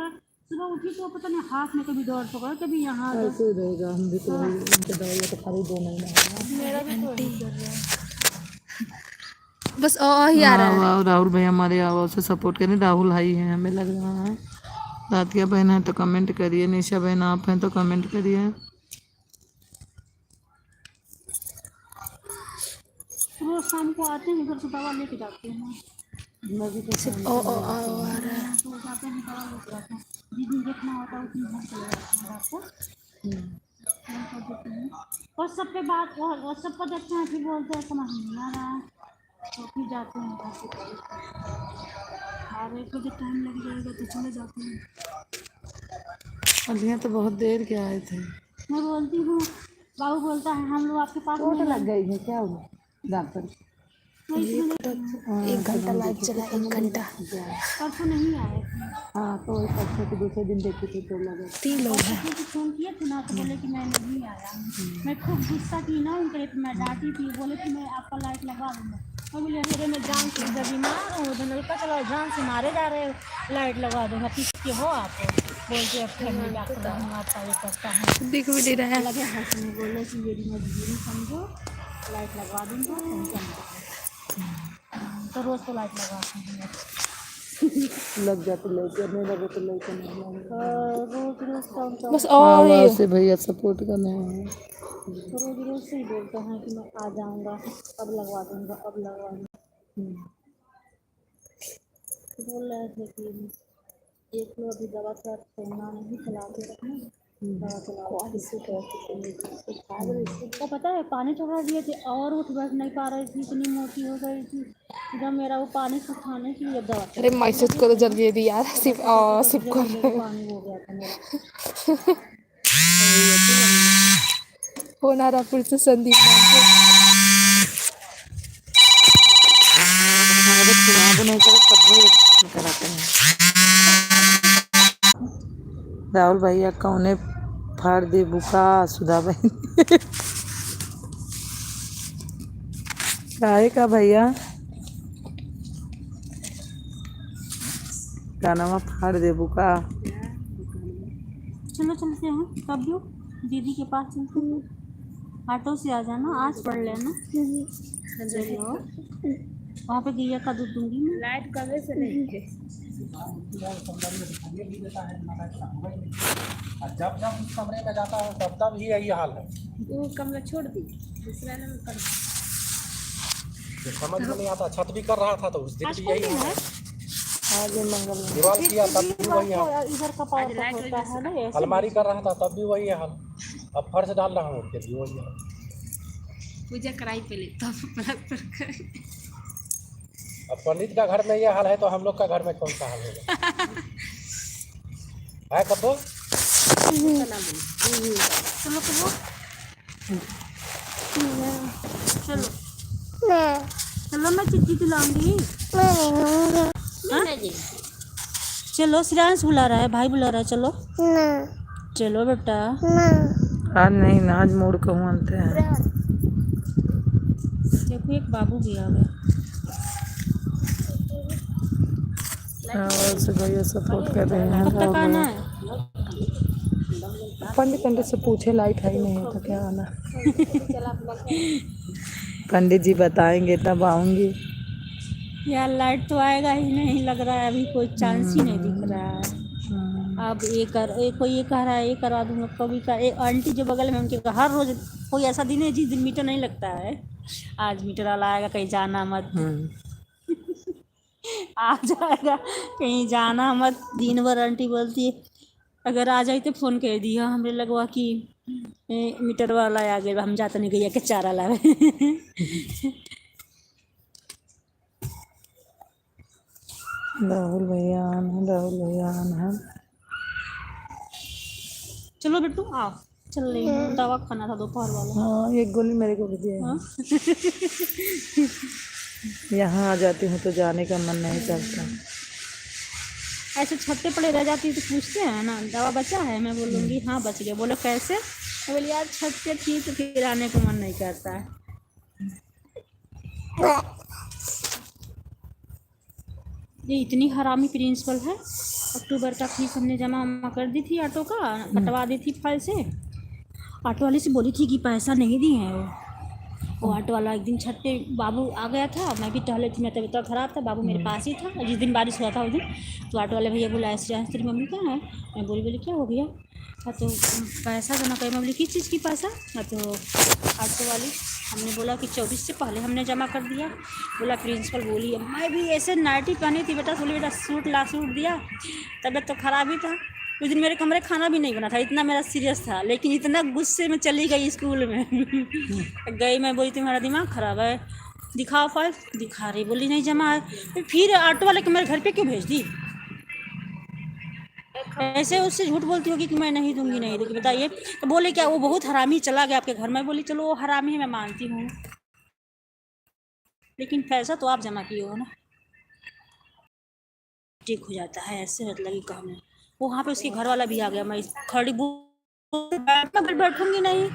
Speaker 5: सुबह उठी तो पता नहीं हाथ में कभी दौड़ पकड़ कभी यहाँ
Speaker 2: ऐसे ही रहेगा हम भी तो उनके दवाई तो खाली 2 महीना
Speaker 5: मेरा भी तो वही कर रहा है
Speaker 1: बस ही आ रहा है
Speaker 2: है। राहुल भैया हमारे आवाज़ से सपोर्ट करें राहुल भाई हैं हमें लग रहा है। रातिया बहन है तो कमेंट करिए निशा बहन आप हैं तो कमेंट करिए।
Speaker 5: रोज शाम को आते हैं घर से दवा लेके जाते हैं
Speaker 2: मैं भी तो
Speaker 1: आ रहा है
Speaker 5: तो जाते हैं दवा लेके जाते हैं जिस दिन देखना होता है उस दिन घर चले जाते हैं रात को और सब पे बात और सब को देखते हैं फिर बोलते हैं समझ नहीं आ रहा है तो फिर जाते हैं घर से और 1 बजे टाइम लग जाएगा तो चले जाते हैं
Speaker 2: अब यहाँ तो बहुत देर के आए थे।
Speaker 5: मैं बोलती हूँ बाबू बोलता है हम लोग आपके पास
Speaker 2: चोट
Speaker 5: में
Speaker 2: लग गई है क्या हुआ डॉक्टर 1 घंटा लाइट चला, 1 घंटा।
Speaker 5: परसों नहीं आए थे।
Speaker 2: हाँ तो वही परसों के दूसरे दिन देखी थी तो लगे
Speaker 3: 3 लोग हैं।
Speaker 5: मुझे फ़ोन किए थे ना तो बोले कि मैं नहीं आया। मैं खूब गुस्सा की ना उनके लिए, मैं डांटी थी, बोले कि मैं आपका लाइट लगवा दूँगा। मैं बोली अरे मैं जान से इधर बीमार हूँ, उधर नलका चला, जान से मारे जा रहे हो, लाइट लगवा दूँगा, किसके हो आप? बोलते अब फैमिली डॉक्टर हूँ, आपका ये करता हूँ।
Speaker 3: दिख भी नहीं रहा है।
Speaker 5: लगे हंसने, बोले कि मेरी मजबूरी समझो, लाइट लगवा दूँगा, टेंशन मत लो। तो रोज़ तो लाइट लगाती हूँ।
Speaker 2: लग जाते लेके नहीं लगे तो लेके नहीं लगे।
Speaker 5: रोज़ रोज़ का
Speaker 3: बस और
Speaker 2: आवाज से भैया सपोर्ट करने हैं।
Speaker 5: रोज रोज से ही बोलते हैं कि मैं आ जाऊंगा, अब लगवा दूंगा, अब लगवा दूंगा। तो बोल रहे थे कि एक लो अभी दवा का छोड़ना नहीं, चला के रखना, दवा चलाओ। वो पता है पानी चढ़ा दिए थे और उठ बैठ नहीं पा रही थी, इतनी मोटी हो गई थी। जब मेरा वो पानी सुखाने के लिए दवा
Speaker 3: अरे मैसेज करो जल्दी जल्दी यार, सिर्फ को
Speaker 5: पानी हो गया था मेरा।
Speaker 3: फोन आ रहा फिर से संदीप नाम से।
Speaker 2: हमारे खिलाफ नहीं करे तब भी कराते हैं। राहुल भैया कौने फाड़ दे बुका सुधा बहन काहे का भैया गाना फाड़ दे बुका।
Speaker 5: चलो चलते हैं कब भी दीदी के पास चलते हैं, ऑटो से आ जाना, आज पढ़ लेना। चलो वहाँ पे गैया का दूध दूंगी मैं। लाइट कभी से नहीं है।
Speaker 6: जब जब उस कमरे में जाता है तब तब ही यही हाल है।
Speaker 5: वो कमरा छोड़ दी, दूसरा नंबर कर।
Speaker 6: तो समझ में नहीं आता, छत भी कर रहा था तो उस दिन भी यही हाल है।
Speaker 2: आज मंगल
Speaker 6: दीवार किया तब भी वही हाल,
Speaker 5: इधर का पावर होता है ना ऐसे।
Speaker 6: अलमारी कर रहा था तब भी वही हाल, अब फर्श डाल रहा हूँ फिर भी वही हाल।
Speaker 1: पूजा कराई पहले तब प्लास्टर कर।
Speaker 6: अब पंडित का घर में ये हाल है तो हम लोग का घर में कौन सा हाल होगा? है कतो?
Speaker 5: चलो कहो, चलो चलो मैं चिट्ठी दिलाऊंगी। हाँ? चलो श्रेयांश बुला रहा है, भाई बुला रहा है, चलो चलो बेटा।
Speaker 2: आज नहीं ना, आज मूड को मानते हैं।
Speaker 5: देखो एक बाबू भी आ गया।
Speaker 2: और से भैया सपोर्ट कर रहे हैं।
Speaker 5: कब तक आना है?
Speaker 2: पंडित से पूछे लाइट है ही नहीं है तो क्या आना। पंडित जी बताएंगे तब आऊंगी।
Speaker 5: यार लाइट तो आएगा ही नहीं लग रहा है, अभी कोई चांस ही नहीं दिख रहा है। अब कोई ये कह रहा है ये करवा दूंगा, कभी का एक आंटी जो बगल में उनके हर रोज कोई ऐसा दिन है जिस दिन मीटर नहीं लगता है। आज मीटर वाला आएगा, कहीं जाना मत। आ जाएगा, कहीं जाना मत। दिन भर आंटी बोलती है अगर आ जाए तो फ़ोन कर दिया, हमने लगवा कि मीटर वाला आ गया, हम जाते नहीं गैया के चारा लावे।
Speaker 2: राहुल भैया आना।
Speaker 5: चलो बेटू आओ, चल रही हूँ, दवा खाना था दोपहर वाला।
Speaker 2: हाँ एक गोली मेरे को भी दिया।
Speaker 5: हाँ?
Speaker 2: यहाँ आ जाती हूँ तो जाने का मन नहीं करता।
Speaker 5: ऐसे छत्ते पड़े रह जाती तो पूछते हैं ना दवा बचा है, मैं बोलूँगी हाँ बच गया। बोलो कैसे? मैं बोली यार छत पे थी तो फिर आने को मन नहीं करता है। ये इतनी हरामी प्रिंसिपल है। अक्टूबर का फीस हमने जमा कर दी थी, ऑटो का कटवा दी थी फाइल से। ऑटो वाले से बोली थी कि पैसा नहीं दिए हैं वो ऑटो वाला एक दिन छत पे बाबू आ गया था, मैं भी टहले थी, मैं तबीयत खराब था, बाबू मेरे पास ही था जिस दिन बारिश हुआ था उस दिन। तो ऑटो वाले भैया बोला ऐसे तेरी मम्मी कहाँ है? मैं बोली क्या हो गया? हाँ तो पैसा जमा कर। मैं बोली किस चीज़ की पैसा? हाँ तो ऑटो वाली, हमने बोला कि 24 से पहले हमने जमा कर दिया। बोला प्रिंसिपल बोली मैं भी ऐसे नाइटी पहनी थी बेटा, बोली बेटा सूट दिया, तबीयत तो ख़राब ही था। उस दिन मेरे कमरे खाना भी नहीं बना था, इतना मेरा सीरियस था, लेकिन इतना गुस्से में चली गई स्कूल में। गई, मैं बोली तुम्हारा दिमाग ख़राब है, दिखाओ फाइल। दिखा रही, बोली नहीं जमा है। फिर ऑटो वाले को मेरे घर पे क्यों भेज दी? ऐसे उससे झूठ बोलती होगी कि मैं नहीं दूंगी। बताइए। तो बोले क्या वो बहुत हरामी चला गया आपके घर में? बोली चलो वो हरामी है मैं मानती हूँ। लेकिन पैसा तो आप जमा किए हो ना, ठीक हो जाता है ऐसे, मतलब कि काम है। वहाँ पे उसके घर वाला भी आ गया, मैं खड़ी बैठूंगी नहीं।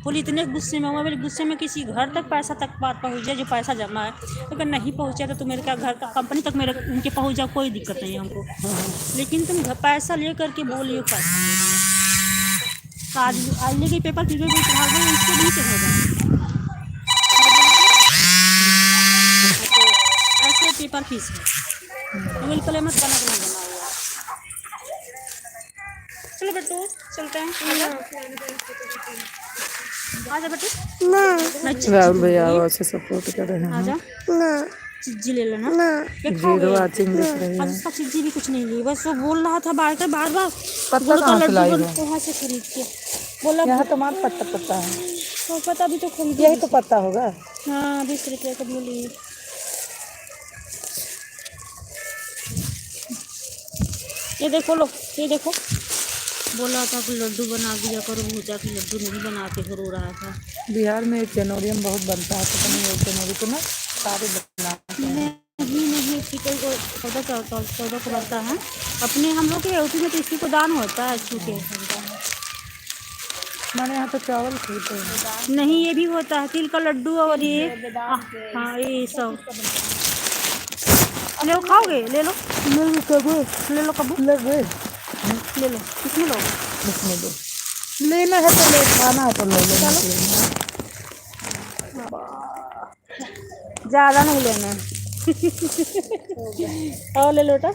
Speaker 5: बोली इतने गुस्से में हुआ, मेरे गुस्से में किसी घर तक पैसा तक बात पहुँच जाए जो पैसा जमा है। अगर नहीं पहुँचा तो मेरे क्या घर का कंपनी तक मेरे उनके पहुँच जाओ, कोई दिक्कत नहीं है हमको। लेकिन तुम पैसा ले करके बोलियो पैसा ले लिया। आज लेके पेपर फिर भी भाग गए, इसके भी चलेगा। तो ऐसे पेपर फीस है, बिल्कुल मत करना कि नहीं जमा हुआ। चलो बेटू चलते हैं, आजा बेटू। नहीं
Speaker 2: राहुल भैया आवाज से सपोर्ट कर रहे हैं।
Speaker 5: आजा,
Speaker 3: ना
Speaker 5: चिज्जी ले लेना।
Speaker 3: ना
Speaker 5: ये खाओगे?
Speaker 2: जीरो वाचिंग दिख रही
Speaker 5: आज
Speaker 2: है।
Speaker 5: उसका चिज्जी भी कुछ नहीं ली, बस वो बोल रहा था बार बार
Speaker 2: पत्ता
Speaker 5: बोलो
Speaker 2: कहाँ से लाई हो?
Speaker 5: वहाँ से खरीद के बोला।
Speaker 2: यहाँ तो मार पत्ता है,
Speaker 5: तो पता भी तो खरीद।
Speaker 2: यही तो पत्ता होगा।
Speaker 5: हाँ 20 रुपये का बोली। ये देखो लो, ये देखो, बोला था कि लड्डू बना दिया करो, भूजा की लड्डू नहीं बना के रो रहा था।
Speaker 2: बिहार में एक जनवरी में बहुत बनता है, पता नहीं एक जनवरी को ना सारे बना।
Speaker 5: नहीं चिकन को 14 को बनता है अपने, हम लोग के यूपी में तो इसी को दान होता है छूटे।
Speaker 2: हमारे यहाँ तो चावल खरीदते हैं।
Speaker 5: नहीं ये भी होता है तिल का लड्डू, और ये हाँ ये सब। ले लो, खाओगे? ले लो ले लो कबू ले लो, किसमें लो?
Speaker 2: इसमें दो, लेना है तो ले, खाना है तो ले लेना।
Speaker 5: ज़्यादा नहीं लेना और ले लो बेटा,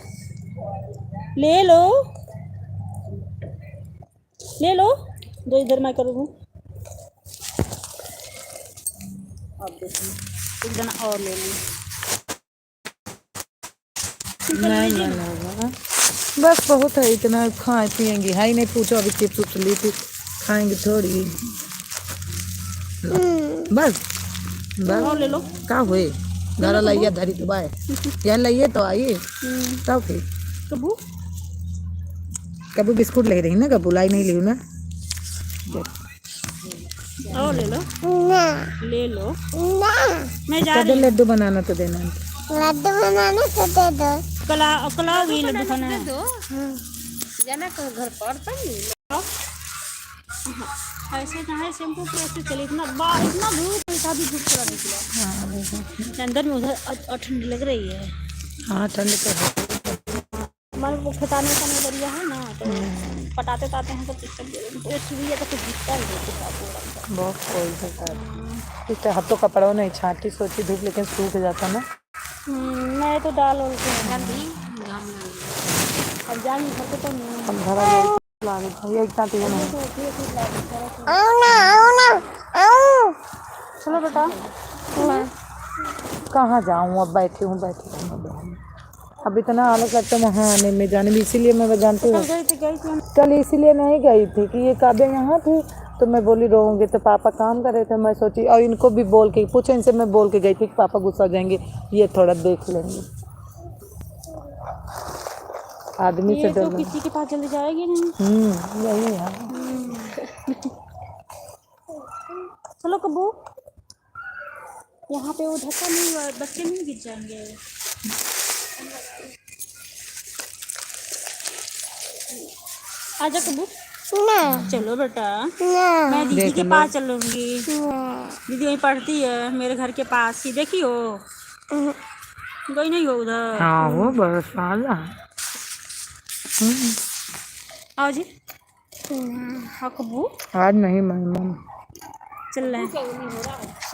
Speaker 5: ले लो ले लो, दो इधर मैं करूँ। अब देखिए एक जना और ले ली।
Speaker 2: नहीं बस बहुत है, इतना खाए पियेंगे। हाई नहीं पूछो, अभी चिप्स उप्स ली थी, खाएंगे थोड़ी बस
Speaker 5: और ले लो।
Speaker 2: का हुए घर लाइए धरी दुबाए यहाँ लाइए तो आइए तब फिर
Speaker 5: कबू
Speaker 2: कबू बिस्कुट ले रही ना, कबू लाई नहीं ली ना।
Speaker 5: और ले लो
Speaker 3: ना
Speaker 5: ले लो,
Speaker 3: ना
Speaker 5: मैं जा
Speaker 2: कदे
Speaker 5: रही हूँ।
Speaker 2: लड्डू बनाना तो देना।
Speaker 3: लड्डू बनाने तो दे दो।
Speaker 5: कलाओगी लड्डू खाना है?
Speaker 1: जाना तो घर पर तब
Speaker 5: ऐसे नहाए शैम्पू की ऐसे चले, इतना धूप, ऐसा भी धूप चला निकला अंदर में, उधर ठंडी लग रही है।
Speaker 2: हाँ ठंड तो है।
Speaker 5: हमारे वो खटाने का नजरिया है ना, तो पटाते ताते हैं तो चुरी है तो कुछ दिखता नहीं है।
Speaker 2: बहुत कोई सकता है हाथों कपड़ा नहीं छाटी सोची धूप, लेकिन सूख जाता ना।
Speaker 5: मैं तो डाल अब जान घर पे तो नहीं।
Speaker 2: हम घर ये इतना तो नहीं।
Speaker 3: आओ ना आओ।
Speaker 5: चलो बेटा,
Speaker 2: कहाँ जाऊँ, अब बैठी हूँ अब इतना आलस लगता है वहाँ आने में जाने में, इसीलिए मैं जानती हूँ
Speaker 5: गई थी
Speaker 2: कल इसीलिए नहीं गई थी कि ये काव्या यहाँ थी, तो मैं बोली रोऊंगी, तो पापा काम कर रहे थे। मैं सोची और इनको भी बोल के पूछो, इनसे मैं बोल के गई थी कि पापा गुस्सा हो जाएंगे, ये थोड़ा देख लेंगे। आदमी से
Speaker 5: ये तो
Speaker 2: डर
Speaker 5: किसी के पास चली जाएगी नहीं।
Speaker 2: यही है।
Speaker 5: चलो कबू, यहाँ पे वो धक्का नहीं, बच्चे नहीं गिर जाएंगे। आजा कबू,
Speaker 3: ना
Speaker 5: चलो बेटा,
Speaker 3: ना
Speaker 5: मैं दीदी के पास चलूंगी। दीदी वहीं पढ़ती है मेरे घर के पास ही, देखियो गई नहीं हो उधर।
Speaker 2: हाँ वो बरस वाला
Speaker 5: आओ जी। हाँ कबू
Speaker 2: आज नहीं मन
Speaker 5: चल रहे हैं,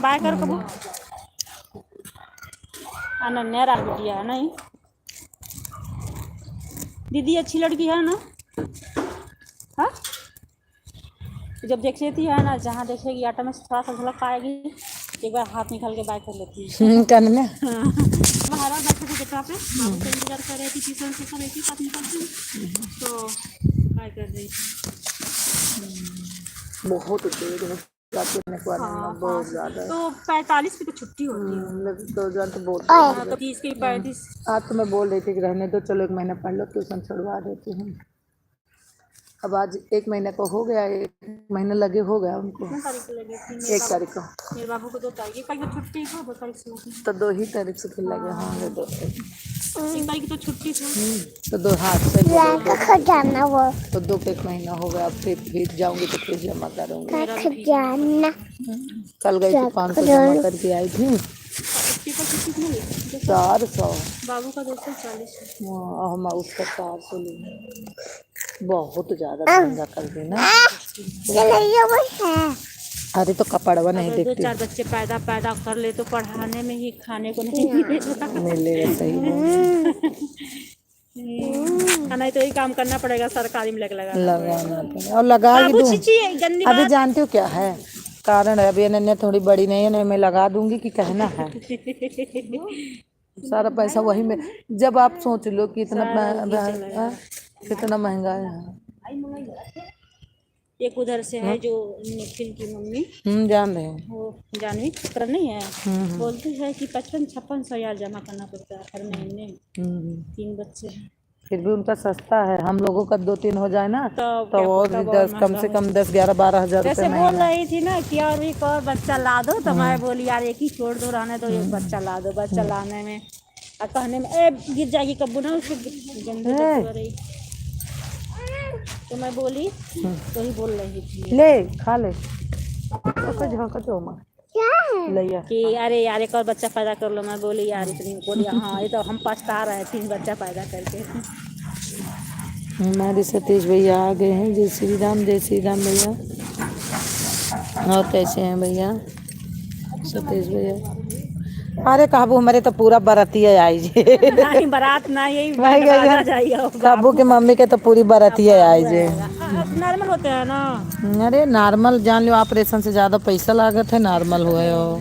Speaker 5: बाय करो कबू। अनन्या राज बिटिया है नहीं, दीदी अच्छी लड़की है ना। हाँ जब देख लेती है ना, जहाँ देखेगी आटा में थोड़ा सा झलक पाएगी, एक बार हाथ निकाल के बाय कर लेती है।
Speaker 2: करने
Speaker 5: बाहर बैठे थे जगह पे, बाबू को इंतजार कर रही थी, ट्यूशन से सब एक ही साथ निकलती, तो बाय कर रही थी।
Speaker 2: बहुत देर हो बहुत ज्यादा
Speaker 5: तो 45 की तो छुट्टी होती है,
Speaker 2: तो बोल
Speaker 5: तो 30 की 35।
Speaker 2: आज तो मैं बोल रही थी कि रहने दो, चलो 1 महीना पढ़ लो, ट्यूशन छुड़वा देती हूँ। अब आज 1 महीने को हो गया, 1 महीना लगे हो गया उनको।
Speaker 5: 1 तारीख को लगे थी
Speaker 2: 1 तारीख को
Speaker 5: मेरे बाबू को 2 तारीख कल तो छुट्टी को 2 तारीख से लगी।
Speaker 2: तो 2 ही तारीख से फिर लगे होंगे 2 तारीख।
Speaker 5: 1 तारीख की तो छुट्टी थी।
Speaker 2: तो 2 हाथ से
Speaker 3: खजाना वो
Speaker 2: तो 2 का 1 महीना हो गया। अब फिर जाऊंगी तो फिर जमा करूंगी।
Speaker 3: खजाना
Speaker 2: कल गई थी 500 जमा करके आई थी।
Speaker 5: छुट्टी पर कितनी मिली?
Speaker 2: 400।
Speaker 5: बाबू का 240 है।
Speaker 2: हम उसका 400 लिए बहुत ज्यादा महंगा कर दी ना।
Speaker 3: ये वो है
Speaker 2: अरे तो कपड़वा नहीं
Speaker 5: अगर
Speaker 2: देखती
Speaker 5: 2-4 बच्चे पैदा कर ले तो पढ़ाने में ही खाने को नहीं मिलेगा।
Speaker 2: मिलेगा सही में
Speaker 5: नहीं तो यही काम करना पड़ेगा, सरकारी में लगा
Speaker 2: लगाना पड़ेगा और लगा ही दूँ।
Speaker 5: गंदी
Speaker 2: अभी जानती हो क्या है कारण? अभी अनन्या थोड़ी बड़ी नहीं है ना, मैं लगा दूंगी कि कहना है सारा पैसा वही में। जब आप सोच लो कि कितना महंगा है।
Speaker 5: एक उधर से है जो निखिल की मम्मी,
Speaker 2: जान रहे हैं।
Speaker 5: वो जानवी पुत्र नहीं है, बोलती है कि 55-56 हजार जमा करना पड़ता है हर महीने। 3 बच्चे हैं
Speaker 2: फिर भी उनका सस्ता है। हम लोगों का 2-3 हो जाए ना
Speaker 5: तो
Speaker 2: और भी 10 कम से कम 10-11-12 हजार
Speaker 5: ऐसे
Speaker 2: रुपये
Speaker 5: बोल
Speaker 2: महीना।
Speaker 5: रही थी ना कि और एक और बच्चा ला दो, तो मैं बोली यार एक ही छोड़ दो, रहने दो, एक बच्चा ला दो। बच्चा लाने में और कहने में गिर जाएगी कब्बू ना, उसको गंदी बदबू आ रही। तो मैं बोली तो ही बोल रही थी
Speaker 2: ले खा ले लिया
Speaker 5: कि अरे यार एक और बच्चा पैदा कर लो। मैं बोली यार इतनी, बोली हाँ ये तो हम पछता रहे 3 बच्चा पैदा करके।
Speaker 2: हमारे सतीश भैया आ गए हैं। जय श्री राम भैया। और कैसे हैं भैया सतीश भैया? अरे काबू हमारे तो पूरा बरातिया आई जे
Speaker 5: नहीं बारात ना, यही बाजा जाइए।
Speaker 2: काबू के मम्मी के तो पूरी बरातिया आई जे।
Speaker 5: नॉर्मल होते हैं ना।
Speaker 2: अरे नॉर्मल जान लो, ऑपरेशन से ज्यादा पैसा लागत है, नॉर्मल हुए हो।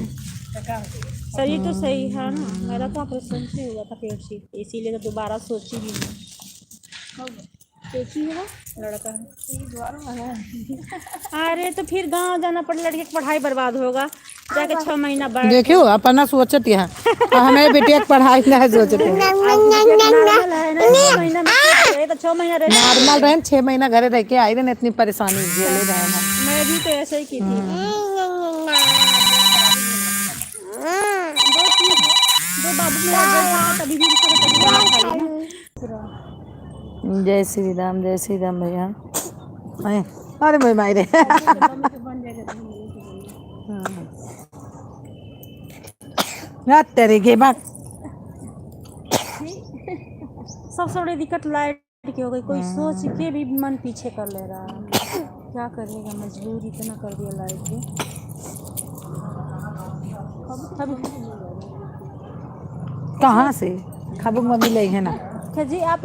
Speaker 5: शरीर तो सही है ना, मेरा तो ऑपरेशन से हुआ था पेट से, इसीलिए तो दोबारा सोची भी नहीं। देखी है लड़का है। अरे तो फिर गांव जाना पड़े, लड़के की पढ़ाई बर्बाद होगा जाके 6 महीना बाद।
Speaker 2: देखियो अपना सोचत है हमें बेटिया की पढ़ाई ना सोचते हैं।
Speaker 5: तो 6 महीना रहे
Speaker 2: नॉर्मल रहे 6 महीना घरे रह के आई रहे, इतनी परेशानी झेले रहे ना।
Speaker 5: मैं भी तो ऐसे ही की थी। दो बाबू मेरा तभी भी
Speaker 2: जय श्री राम भैया। अरे भाई मायरे ना तेरे के बात।
Speaker 5: सबसे बड़ी दिक्कत लाइट की हो गई। कोई सोच के भी मन पीछे कर ले रहा है, क्या करेगा, मजबूरी इतना कर दिया लाइट ने।
Speaker 2: कहाँ से खाबुक मम्मी ले है ना?
Speaker 5: जी आप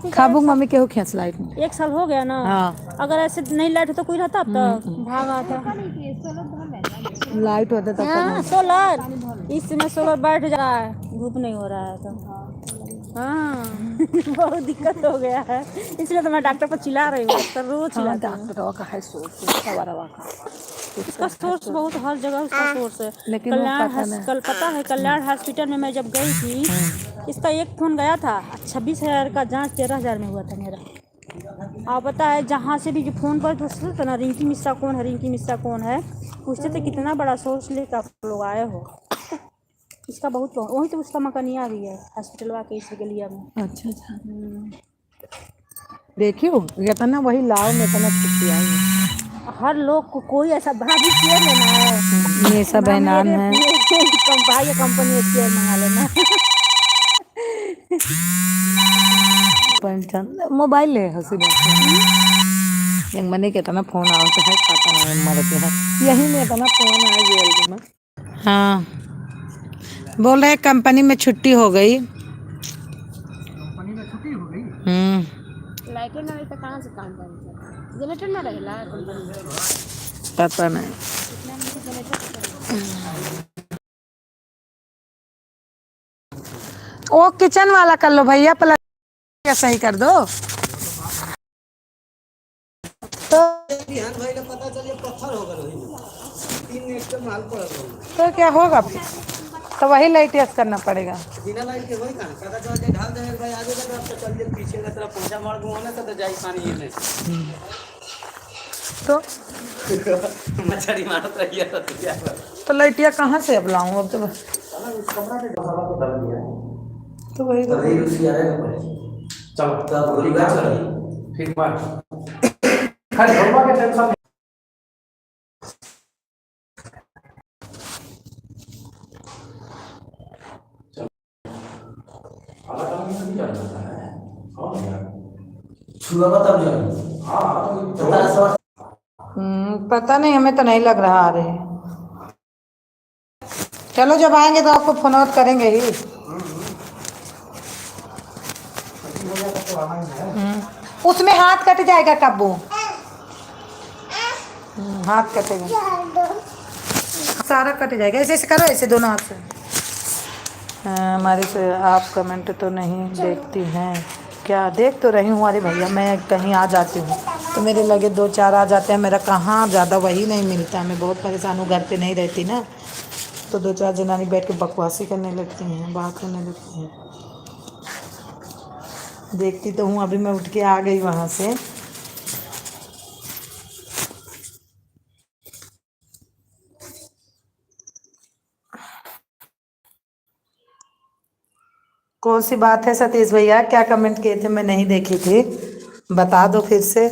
Speaker 5: ही
Speaker 2: खाबुक मम्मी के हो खेच लाइट में
Speaker 5: 1 साल हो गया ना।
Speaker 2: हाँ।
Speaker 5: अगर ऐसे नहीं लाइट होता कोई रहता अब तो भाग आता।
Speaker 2: लाइट होता तब
Speaker 5: हाँ सोलर, इस समय सोलर बैठ जा रहा है, धूप नहीं हो रहा है तो हाँ बहुत दिक्कत हो गया है। इसलिए तो मैं डॉक्टर पर चिल्ला रही हूँ, तो रोज चिल्लाती हूँ।
Speaker 2: डॉक्टर का है सोर्स
Speaker 5: उसका सोर्स बहुत हर जगह उसका सोर्स है।
Speaker 2: लेकिन वो
Speaker 5: कल पता है कल्याण हॉस्पिटल में मैं जब गई थी, इसका एक फोन गया था 26,000 का जांच 13,000 में हुआ था मेरा। और पता है जहाँ से भी जो फोन पर पूछते थे ना रिंकी मिश्रा कौन है, रिंकी मिश्रा कौन है, पूछते थे कितना बड़ा सोर्स लेकर आप लोग आए हो। इसका बहुत वही तो उसका मकनिया भी है हॉस्पिटल के इस गलिया में।
Speaker 2: अच्छा अच्छा देखियो इतना वही लाओ में इतना छुट्टी आई।
Speaker 5: हर लोग को कोई ऐसा भाभी शेयर लेना है,
Speaker 2: ये सब बहनान है
Speaker 5: भाई कंपनी शेयर मंगा लेना।
Speaker 2: पंचन मोबाइल ले हंसी बात यंग मने के इतना फोन आओ तो है खाता नहीं मरते हैं यही में इतना फोन आ गया में। हाँ बोल रहे कंपनी में छुट्टी हो गई।
Speaker 6: कंपनी में छुट्टी हो गई।
Speaker 5: लाइट ना रही तो कहाँ से काम करेंगे, जनरेटर ना रहेला कंपनी में।
Speaker 2: पता नहीं वो किचन वाला कर लो भैया, प्लग क्या सही कर दो तो क्या होगा फिर। तो वही लाइट करना पड़ेगा।
Speaker 7: बिना लाइट के वही कहां पता चल जाए ढाल दे भाई आगे तक आपका चल दे पीछे का तरफ पहुंचा मार दूंगा ना तो जाई पानी ये
Speaker 2: तो
Speaker 7: मछली मारत रही है तो क्या
Speaker 2: तो लाइटिया कहाँ से अब लाऊं अब तो वही
Speaker 7: तभी उसी आएगा चल तब गोली बात चल ठीक बात खाली घरवा के टेंशन छुआ तब जाए हाँ
Speaker 2: पता नहीं, हमें तो नहीं लग रहा आ रहे। चलो जब आएंगे तो आपको फोन आउट करेंगे ही। उसमें हाथ कट जाएगा कब्बू, हाथ कटेगा, सारा कट जाएगा। ऐसे ऐसे करो, ऐसे दोनों हाथ से। हमारे से आप कमेंट तो नहीं देखती हैं क्या? देख तो रही हूँ। अरे भैया मैं कहीं आ जाती हूँ तो मेरे लगे 2-4 आ जाते हैं, मेरा कहाँ ज़्यादा वही नहीं मिलता। मैं बहुत परेशान हूँ, घर पे नहीं रहती ना, तो 2-4 जनानी बैठ के बकवासी करने लगती हैं, बात करने लगती हैं। देखती तो हूँ, अभी मैं उठ के आ गई वहाँ से। कौन सी बात है सतीश भैया? क्या कमेंट किए थे? मैं नहीं देखी थी, बता दो फिर से।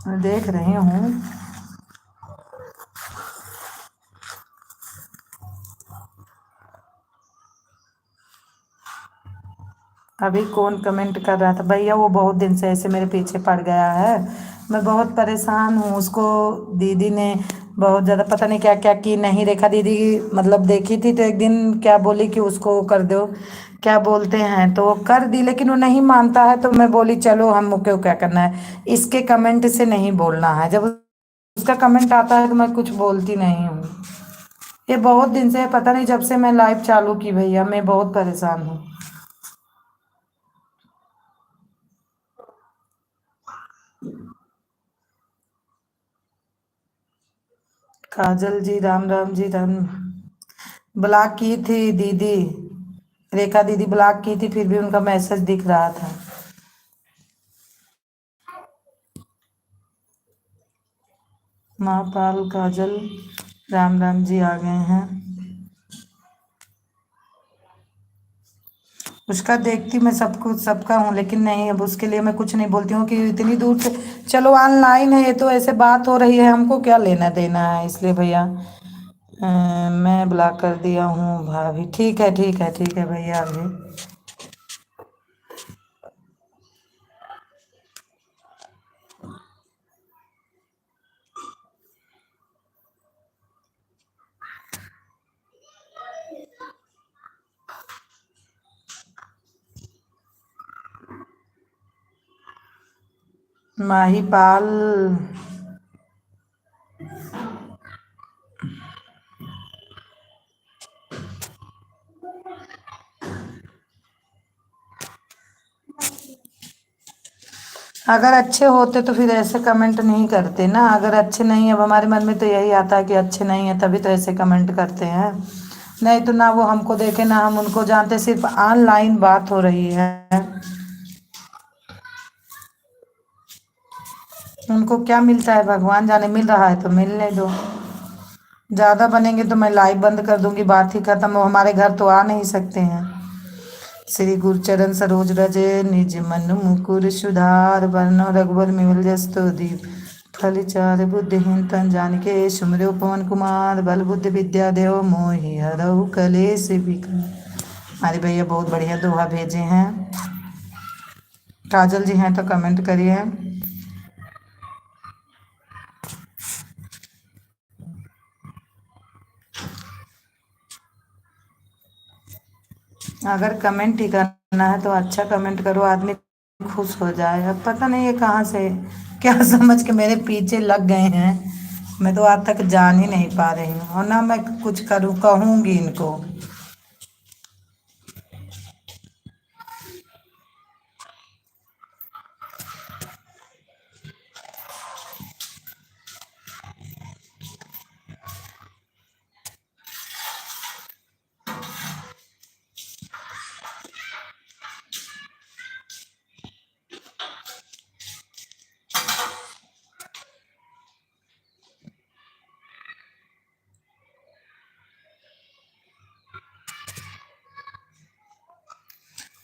Speaker 2: मैं देख रही हूँ। अभी कौन कमेंट कर रहा था भैया? वो बहुत दिन से ऐसे मेरे पीछे पड़ गया है, मैं बहुत परेशान हूँ। उसको दीदी ने बहुत ज़्यादा पता नहीं क्या क्या की, नहीं रेखा दीदी मतलब देखी थी तो एक दिन क्या बोली कि उसको कर दो, क्या बोलते हैं, तो कर दी, लेकिन वो नहीं मानता है। तो मैं बोली चलो हमको क्या करना है, इसके कमेंट से नहीं बोलना है। जब उसका कमेंट आता है तो मैं कुछ बोलती नहीं हूँ। ये बहुत दिन से, पता नहीं जब से मैं लाइव चालू की भैया, मैं बहुत परेशान हूँ। काजल जी राम राम जी राम। ब्लॉक की थी दीदी, रेखा दीदी ब्लॉक की थी, फिर भी उनका मैसेज दिख रहा था। महापाल काजल राम राम जी आ गए हैं। उसका देखती मैं सब कुछ सबका हूँ, लेकिन नहीं, अब उसके लिए मैं कुछ नहीं बोलती हूँ कि इतनी दूर से, चलो ऑनलाइन है ये तो ऐसे बात हो रही है, हमको क्या लेना देना है। इसलिए भैया मैं ब्लॉक कर दिया हूँ भाभी। ठीक है ठीक है ठीक है भैया। अभी माहीपाल अगर अच्छे होते तो फिर ऐसे कमेंट नहीं करते ना। अगर अच्छे नहीं, अब हमारे मन में तो यही आता है कि अच्छे नहीं है, तभी तो ऐसे कमेंट करते हैं। नहीं तो ना वो हमको देखे ना हम उनको जानते, सिर्फ ऑनलाइन बात हो रही है। उनको क्या मिलता है भगवान जाने, मिल रहा है तो मिलने दो। ज़्यादा बनेंगे तो मैं लाइव बंद कर दूंगी, बात ही खत्म। वो हमारे घर तो आ नहीं सकते हैं। श्री गुरुचरण सरोज रज निज मन मुकुर सुधार, वर्ण रघुवर मिल जस्तो दीप फलिचार बुद्धिहीन तन जानिके सुमरो पवन कुमार, बल बुद्धि विद्या देव मोहि हरहु कलेश विकार। हमारे भैया बहुत बढ़िया दोहा भेजे हैं। काजल जी हैं तो कमेंट करिए। अगर कमेंट ही करना है तो अच्छा कमेंट करो, आदमी खुश हो जाए। अब पता नहीं ये कहाँ से क्या समझ के मेरे पीछे लग गए हैं, मैं तो आज तक जान ही नहीं पा रही हूँ, और ना मैं कुछ करूँ कहूँगी इनको।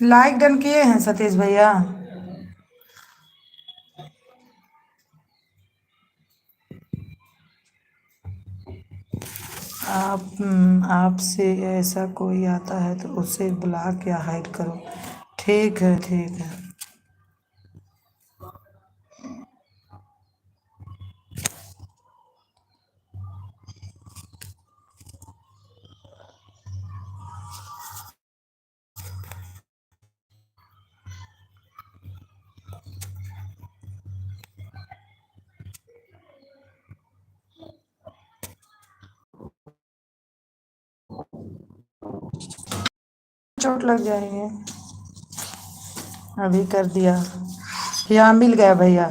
Speaker 2: लाइक डन किए हैं सतीश भैया? आपसे ऐसा कोई आता है तो उसे ब्लॉक या हाइड करो। ठीक है, ठीक है। चोट लग जाएंगे। अभी कर दिया। यहाँ मिल गया भैया।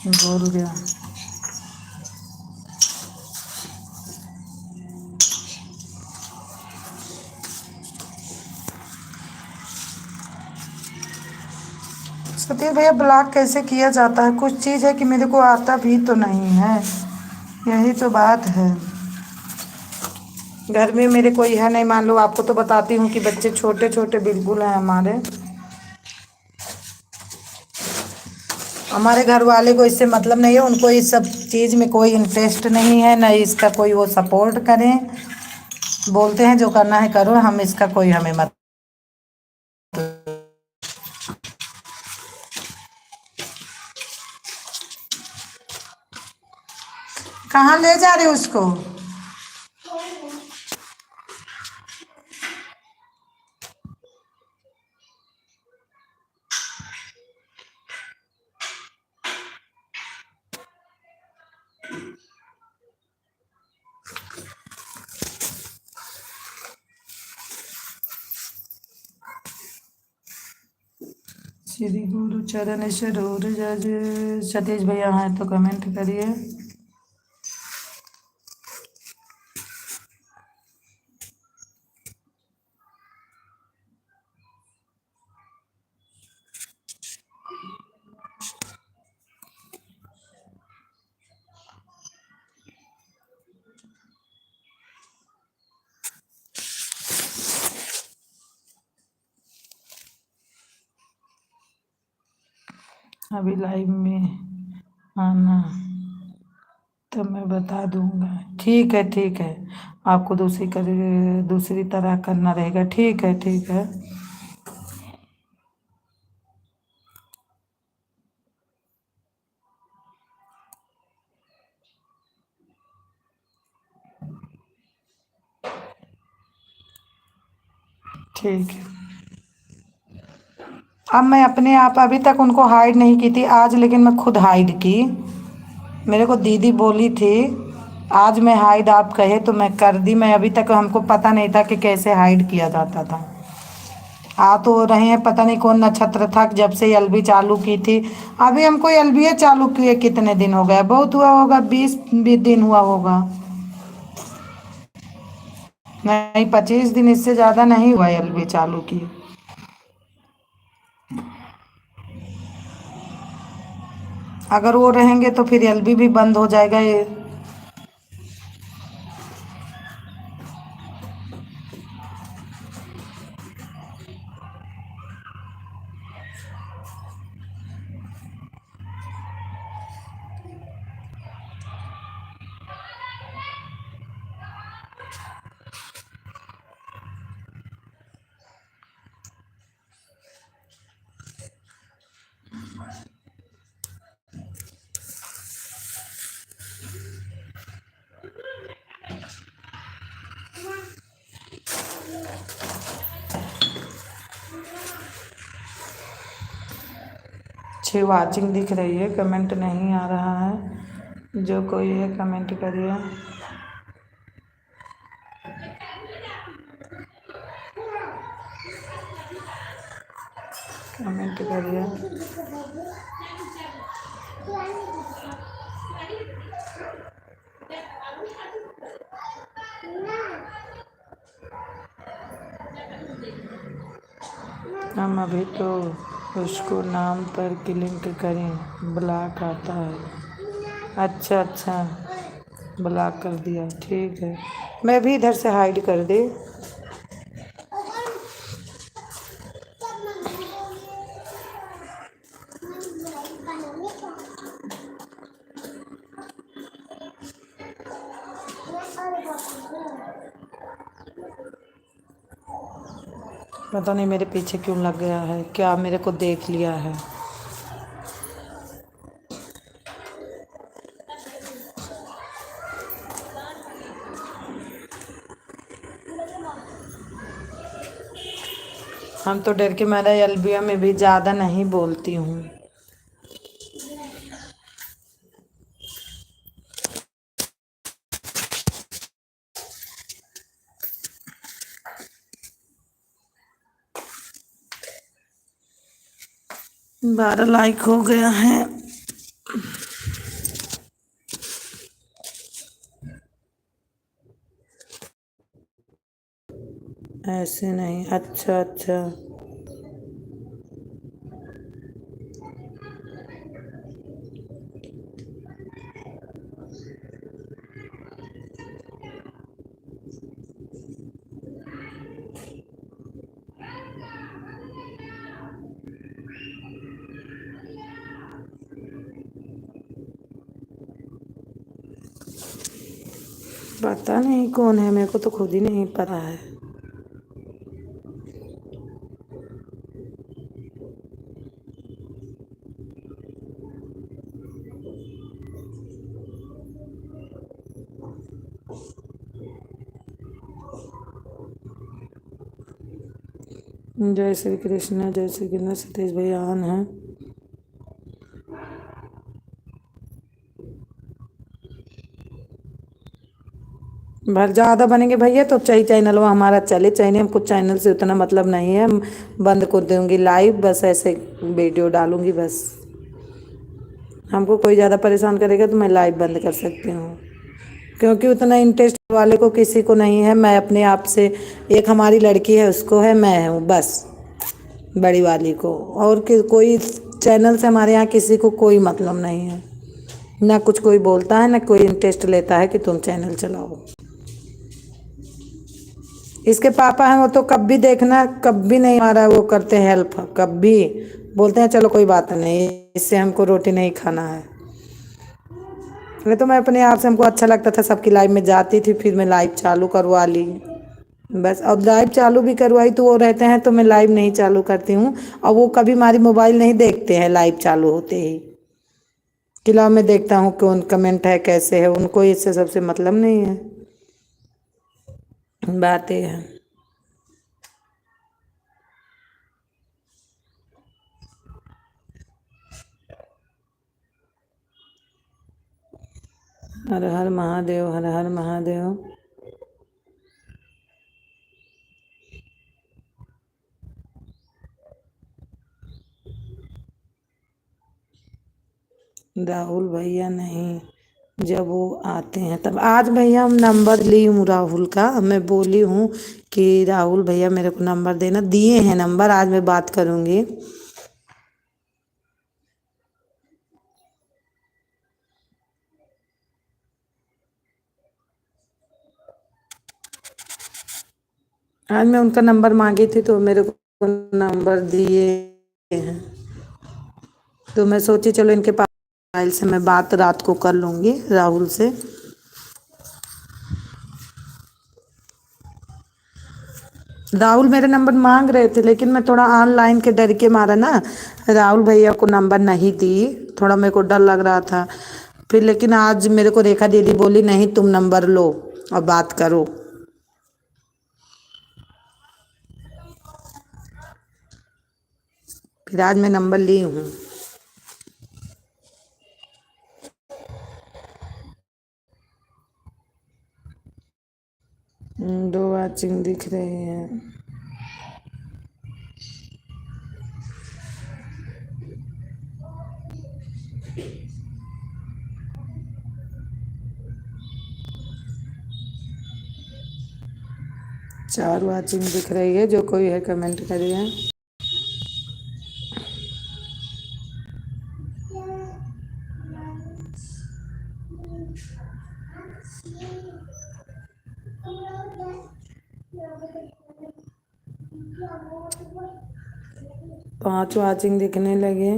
Speaker 2: बोल गया। सतीश भैया ब्लॉक कैसे किया जाता है? कुछ चीज़ है कि मेरे को आता भी तो नहीं है, यही तो बात है। घर में मेरे कोई है नहीं, मान लो आपको तो बताती हूँ कि बच्चे छोटे छोटे बिल्कुल हैं हमारे। हमारे घर वाले को इससे मतलब नहीं है, उनको इस सब चीज़ में कोई इंटरेस्ट नहीं है, ना इसका कोई वो सपोर्ट करें। बोलते हैं जो करना है करो, हम इसका कोई हमें मत। कहाँ ले जा रहे हो उसको? श्री गुरु चरण सरोज रज। सतीश भैया हैं तो कमेंट करिए। अभी लाइव में आना तो मैं बता दूंगा। ठीक है, ठीक है। आपको दूसरी तरह करना रहेगा। ठीक है, ठीक है। ठीक है। अब मैं अपने आप अभी तक उनको हाइड नहीं की थी आज, लेकिन मैं खुद हाइड की। मेरे को दीदी बोली थी आज मैं हाइड, आप कहे तो मैं कर दी। मैं अभी तक हमको पता नहीं था कि कैसे हाइड किया जाता था। आ तो रहे हैं, पता नहीं कौन नक्षत्र था जब से एलबी चालू की थी। अभी हमको एलबी चालू किए कितने दिन हो गए? बहुत हुआ होगा, 20 दिन हुआ होगा। नहीं, 25 दिन, इससे ज़्यादा नहीं हुआ एलबी चालू की। अगर वो रहेंगे तो फिर एलबी भी बंद हो जाएगा ये। अच्छी वाचिंग दिख रही है, कमेंट नहीं आ रहा है। जो कोई है कमेंट करिए। कमेंट करिए। हम अभी तो उसको नाम पर क्लिक करें, ब्लॉक आता है। अच्छा, अच्छा। ब्लॉक कर दिया, ठीक है। मैं भी इधर से हाइड कर दी। पता नहीं मेरे पीछे क्यों लग गया है, क्या मेरे को देख लिया है। हम तो डर के मारे एलबीया में भी ज़्यादा नहीं बोलती हूँ। बारह लाइक हो गया है। ऐसे नहीं, अच्छा अच्छा। पता नहीं कौन है, मेरे को तो खुद ही नहीं पता है। जय श्री कृष्ण, जय श्री कृष्ण। सतीश भैया ऑन है। भर ज़्यादा बनेंगे भैया तो चाहे चैनल वो हमारा चले, चाहे नहीं, हमको चैनल से उतना मतलब नहीं है। हम बंद कर दूँगी लाइव, बस ऐसे वीडियो डालूँगी बस। हमको कोई ज़्यादा परेशान करेगा तो मैं लाइव बंद कर सकती हूँ, क्योंकि उतना इंटरेस्ट वाले को किसी को नहीं है। मैं अपने आप से, एक हमारी लड़की है उसको है, मैं हूँ बस बड़ी वाली को, और कोई चैनल से हमारे यहाँ किसी को कोई मतलब नहीं है। ना कुछ कोई बोलता है, ना कोई इंटरेस्ट लेता है कि तुम चैनल चलाओ। इसके पापा हैं, वो तो कभी देखना, कभी नहीं हमारा वो करते हेल्प, कभी बोलते हैं चलो कोई बात नहीं, इससे हमको रोटी नहीं खाना है। नहीं तो मैं अपने आप से, हमको अच्छा लगता था, सबकी लाइव में जाती थी, फिर मैं लाइव चालू करवा ली बस। अब लाइव चालू भी करवाई तो वो रहते हैं, तो मैं लाइव नहीं चालू करती हूँ। और वो कभी हमारी मोबाइल नहीं देखते हैं लाइव चालू होते ही। किला में देखता हूँ कौन कमेंट है, कैसे है, उनको इससे सबसे मतलब नहीं है। बात ये है। हर हर महादेव, हर हर महादेव। राहुल भैया नहीं, जब वो आते हैं तब। आज भैया हम नंबर ली हूँ राहुल का, मैं बोली हूँ कि राहुल भैया मेरे को नंबर देना, दिए हैं नंबर, आज मैं बात करूँगी। आज मैं उनका नंबर मांगी थी तो मेरे को नंबर दिए हैं, तो मैं सोची चलो इनके पास मोबाइल से मैं बात रात को कर लूँगी राहुल से। राहुल मेरे नंबर मांग रहे थे, लेकिन मैं थोड़ा ऑनलाइन के डर के मारा ना राहुल भैया को नंबर नहीं दी, थोड़ा मेरे को डर लग रहा था। फिर लेकिन आज मेरे को रेखा दीदी बोली नहीं तुम नंबर लो और बात करो। फिर आज मैं नंबर ली हूँ। दो वाचिंग दिख रही है। चार वाचिंग दिख रही है, जो कोई है कमेंट करिए। 5 वाचिंग दिखने लगे।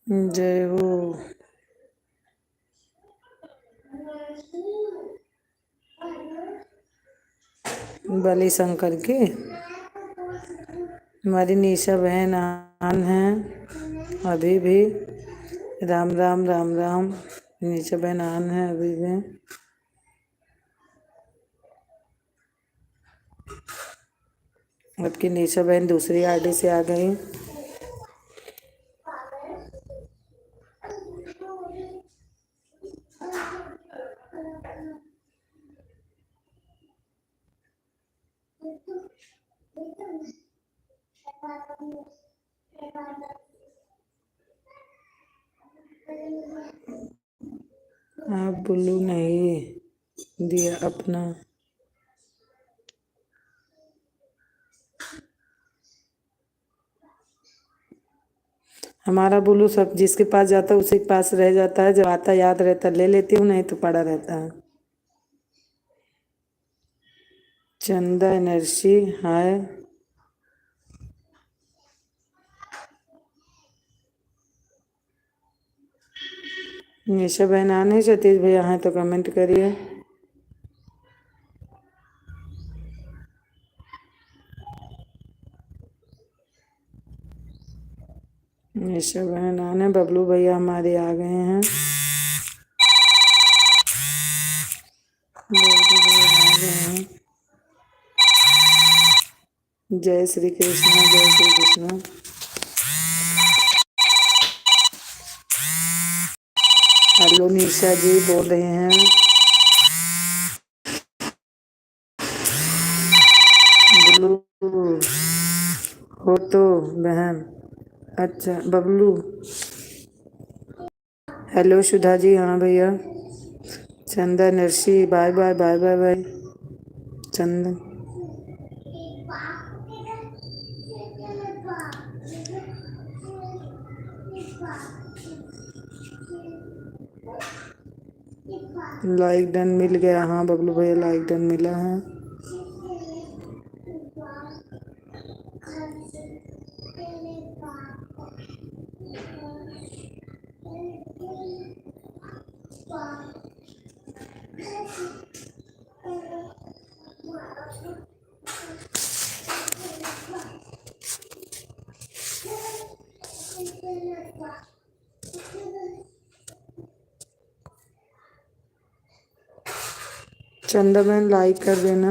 Speaker 2: जय हो। बलि शंकर की हमारी निशा बहन आन है अभी भी। राम राम राम राम। निशा बहन आन है अभी भी। अब की निशा बहन दूसरी आईडी से आ गई। आप बुल्लू नहीं दिया अपना। हमारा बुल्लू सब जिसके पास जाता है उसी के पास रह जाता है। जब आता याद रहता ले लेती हूँ, नहीं तो पड़ा रहता है। चंदा एनर्जी हाय। निशा बहन आ नहीं सतीश भैया हैं तो कमेंट करिए। निशा बहन आने। बबलू भैया हमारे आ गए हैं। बबलू भैया आ गए हैं। जय श्री कृष्णा जय श्री कृष्णा। हेलो निशा जी बोल रहे हैं। बबलू हो तो बहन। अच्छा बबलू। हेलो सुधा जी हाँ भैया। Chanda Narsi bye bye bye bye bye. Chandan लाइक डन मिल गया। हाँ बबलू भैया लाइक डन मिला है। चंदा बहन लाइक कर देना।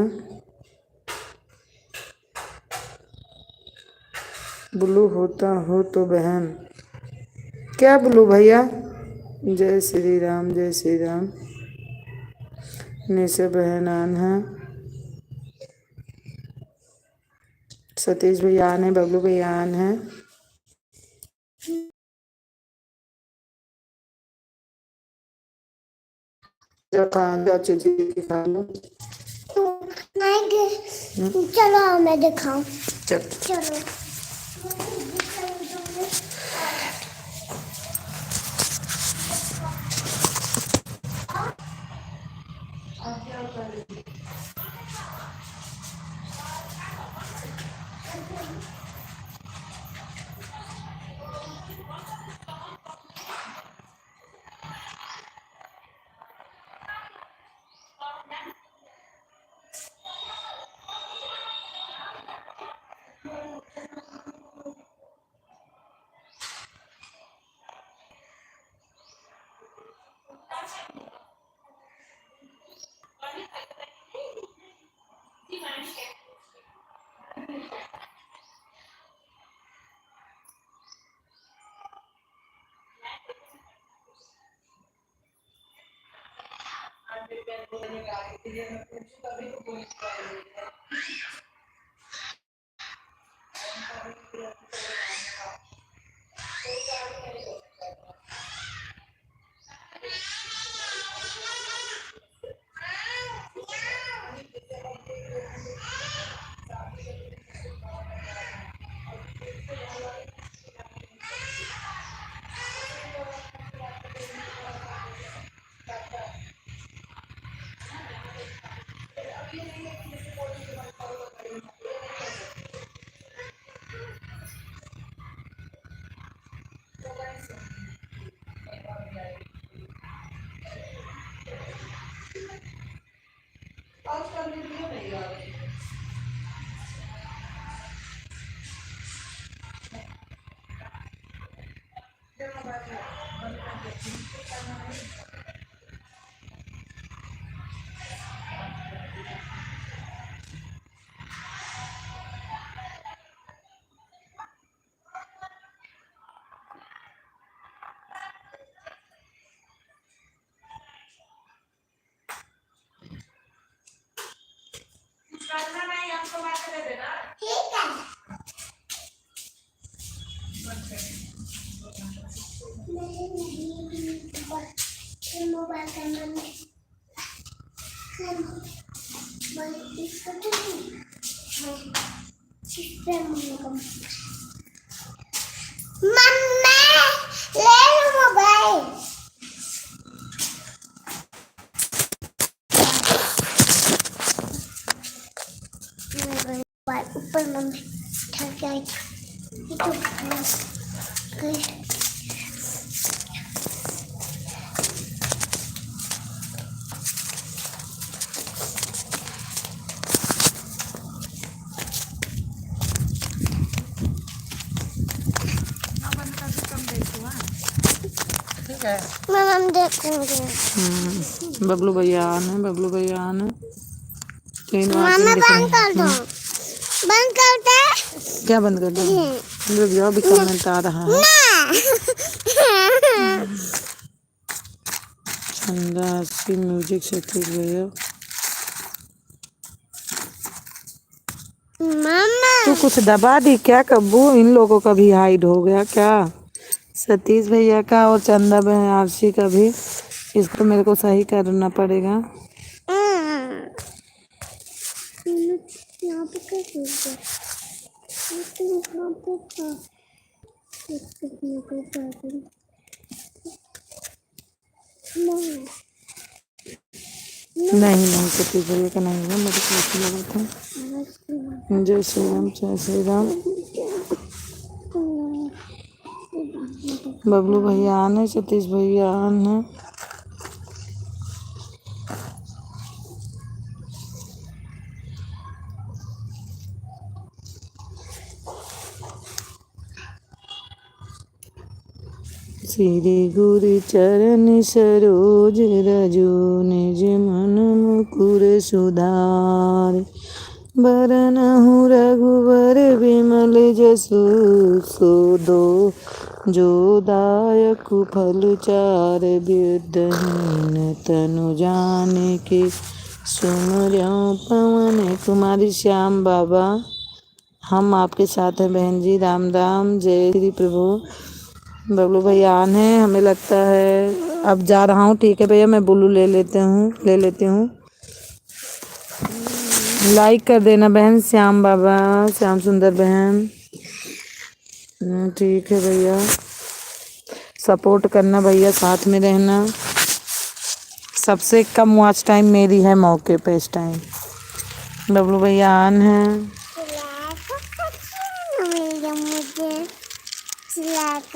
Speaker 2: बुल्लू होता हो तो बहन। क्या बुल्लू भैया। जय श्री राम जय श्री राम। निशा बहन आन है। सतीश भैया आन है। बबलू भैया आन है। चीजें खा लो।
Speaker 3: चलो आओ मैं दिखाऊं।
Speaker 2: चल
Speaker 3: चलो मोबाइल कैमरा में इसको तो मम्मी ले लो मोबाइल। मोबाइल ऊपर मम्मी थक गई ये तो गई। मैं देखूंगी।
Speaker 2: बबलू भैया आने, बबलू भैया आने। तीन
Speaker 3: मम्मी बंद कर दो, बंद कर दे।
Speaker 2: क्या बंद कर दो? रुक जाओ, अभी कमेंट आ रहा है। चंदा 80 म्यूजिक सतीश भैया।
Speaker 3: मम्मा
Speaker 2: तू कुछ दबा दी क्या कब्बू? इन लोगों का भी हाइड हो गया क्या? सतीश भैया का और चंदा बहन आरसी का भी। इसको मेरे को सही करना पड़ेगा।
Speaker 3: यहाँ पे कैसे यहाँ पे था
Speaker 2: नहीं सतीश भैया का नहीं है, मेरे को ऐसे लगा था। जय श्री राम, जय श्री राम। बबलू भैया आने, सतीश भैया आने। श्री गुरु चरण सरोज रजो निज मन मुकुर सुधार। बरनहु रघुवर विमल जसु सोदो जो दायक फल चार। विद्यहीन तनु जानिके सुमिरौं पवन कुमारी। श्याम बाबा हम आपके साथ हैं बहन जी। राम राम, जय श्री प्रभु। बबलू भैया आन है, हमें लगता है अब जा रहा हूँ। ठीक है भैया, मैं बुल्लू ले लेती हूँ। लाइक कर देना बहन। श्याम बाबा, श्याम सुंदर बहन। ठीक है भैया, सपोर्ट करना भैया, साथ में रहना। सबसे कम वॉच टाइम मेरी है मौके पे इस टाइम। बबलू भैया आन है।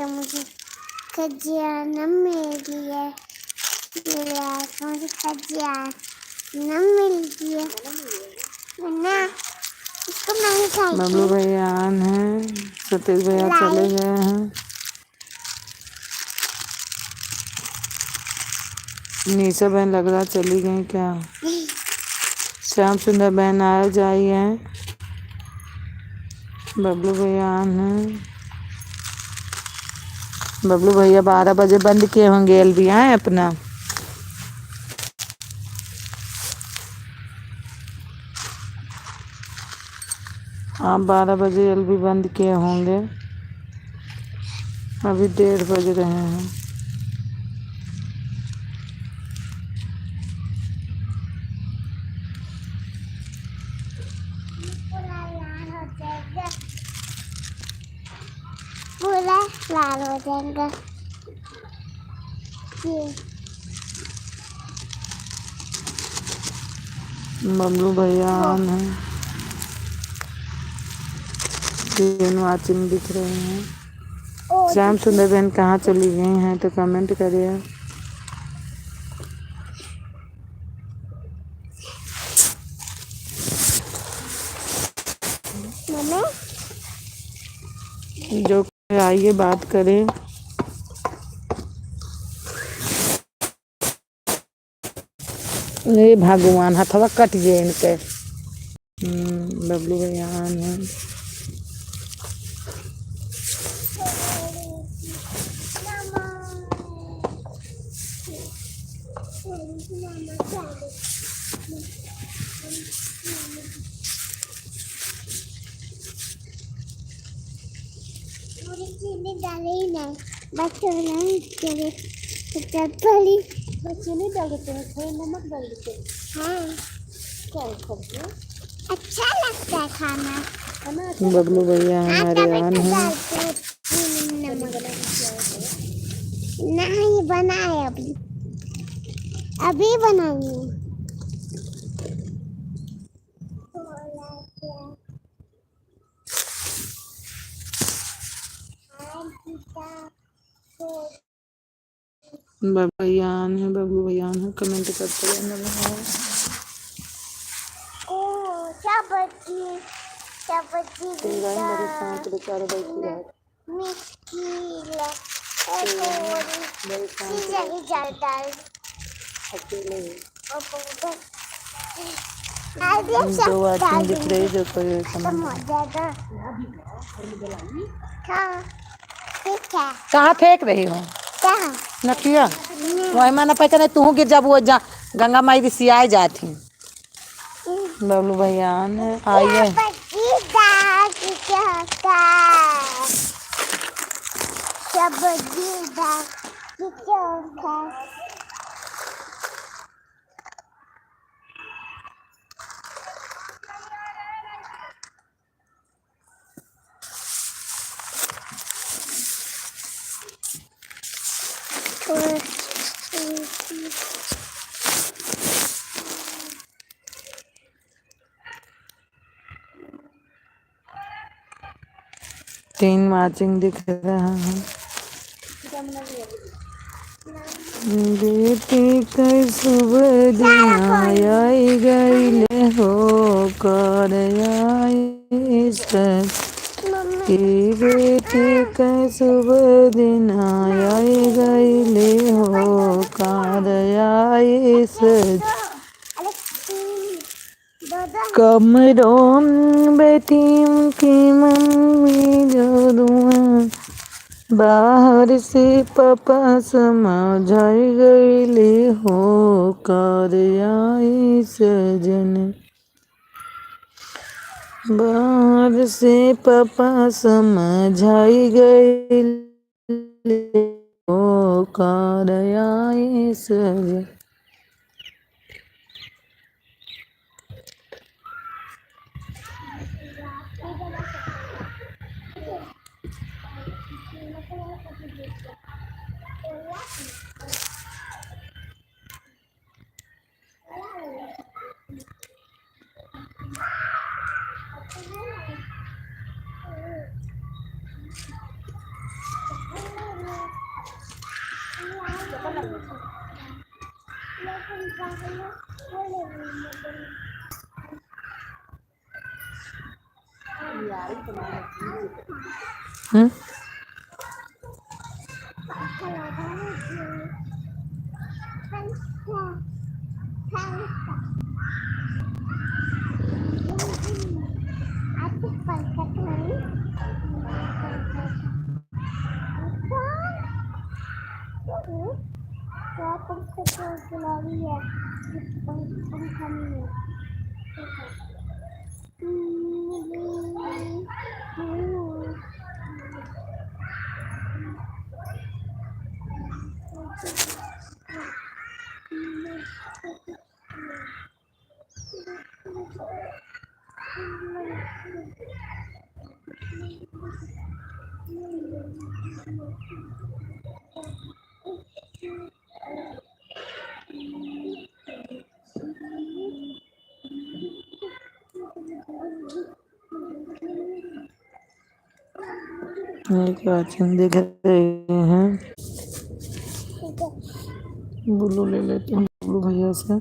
Speaker 3: मुझे खजियाना मिल गया, मुझे खजियाना मिल गया ना, इसको नहीं खाई।
Speaker 2: बबलू भैया आन है, सतीश भैया चले गए हैं। निशा बहन लग रहा चली गई क्या? श्याम सुंदर बहन आ जाइए। बबलू भैया आन है। बबलू भैया 12 बजे बंद किए होंगे एलबी आए अपना। आप 12 बजे एलबी बंद किए होंगे। अभी 1:30 बज रहे हैं।
Speaker 3: पूरा लाल हो जाएगा ये।
Speaker 2: बबलू भैया आन है। 3 वाचिंग दिख रहे हैं। श्याम सुंदर बहन कहाँ चली गई हैं तो कमेंट करिए। जो आइए बात करें। ये भगवान हथवा कट गए इनके। बबलू भैयान है।
Speaker 3: पूरी चीनी डाली ही नहीं, बस नहीं करे चटपटी।
Speaker 4: चीनी डाल देते हैं, थोड़ा नमक डाल देते हैं।
Speaker 3: हाँ,
Speaker 4: क्या करते हैं?
Speaker 3: अच्छा लगता है खाना।
Speaker 2: बबलू भैया हमारे आन है।
Speaker 3: नहीं बनाए अभी, अभी बनाएंगे।
Speaker 2: भैयान है, बबलू भैयान है। कमेंट करते रहना।
Speaker 3: ओ सब्जी सब्जी
Speaker 2: मेरे साथ बेचारा बैठी है। अकेले दो आदमी दिख रहे जो कोई कहाँ फेंक रही हो नकिया? वही माना पहचाने तू गिर जब वो जा गंगा माई रिसियाए जाती। बबलू भैया आइए। तीन वाचिंग दिख रहा है। बेटी के सुबह दिन आई गईले हो कर बेटी के सुबह दिन आई गईले हो कर कमरों बेटी की मम्मी जो दुआ बाहर से पापा समझाई गईले हो कर आई सजन। बाहर से पापा समझाई गईले हो कर आई सजन। वाचिंग देख रहे हैं। ब्लू ले लेते हैं ब्लू भैया से।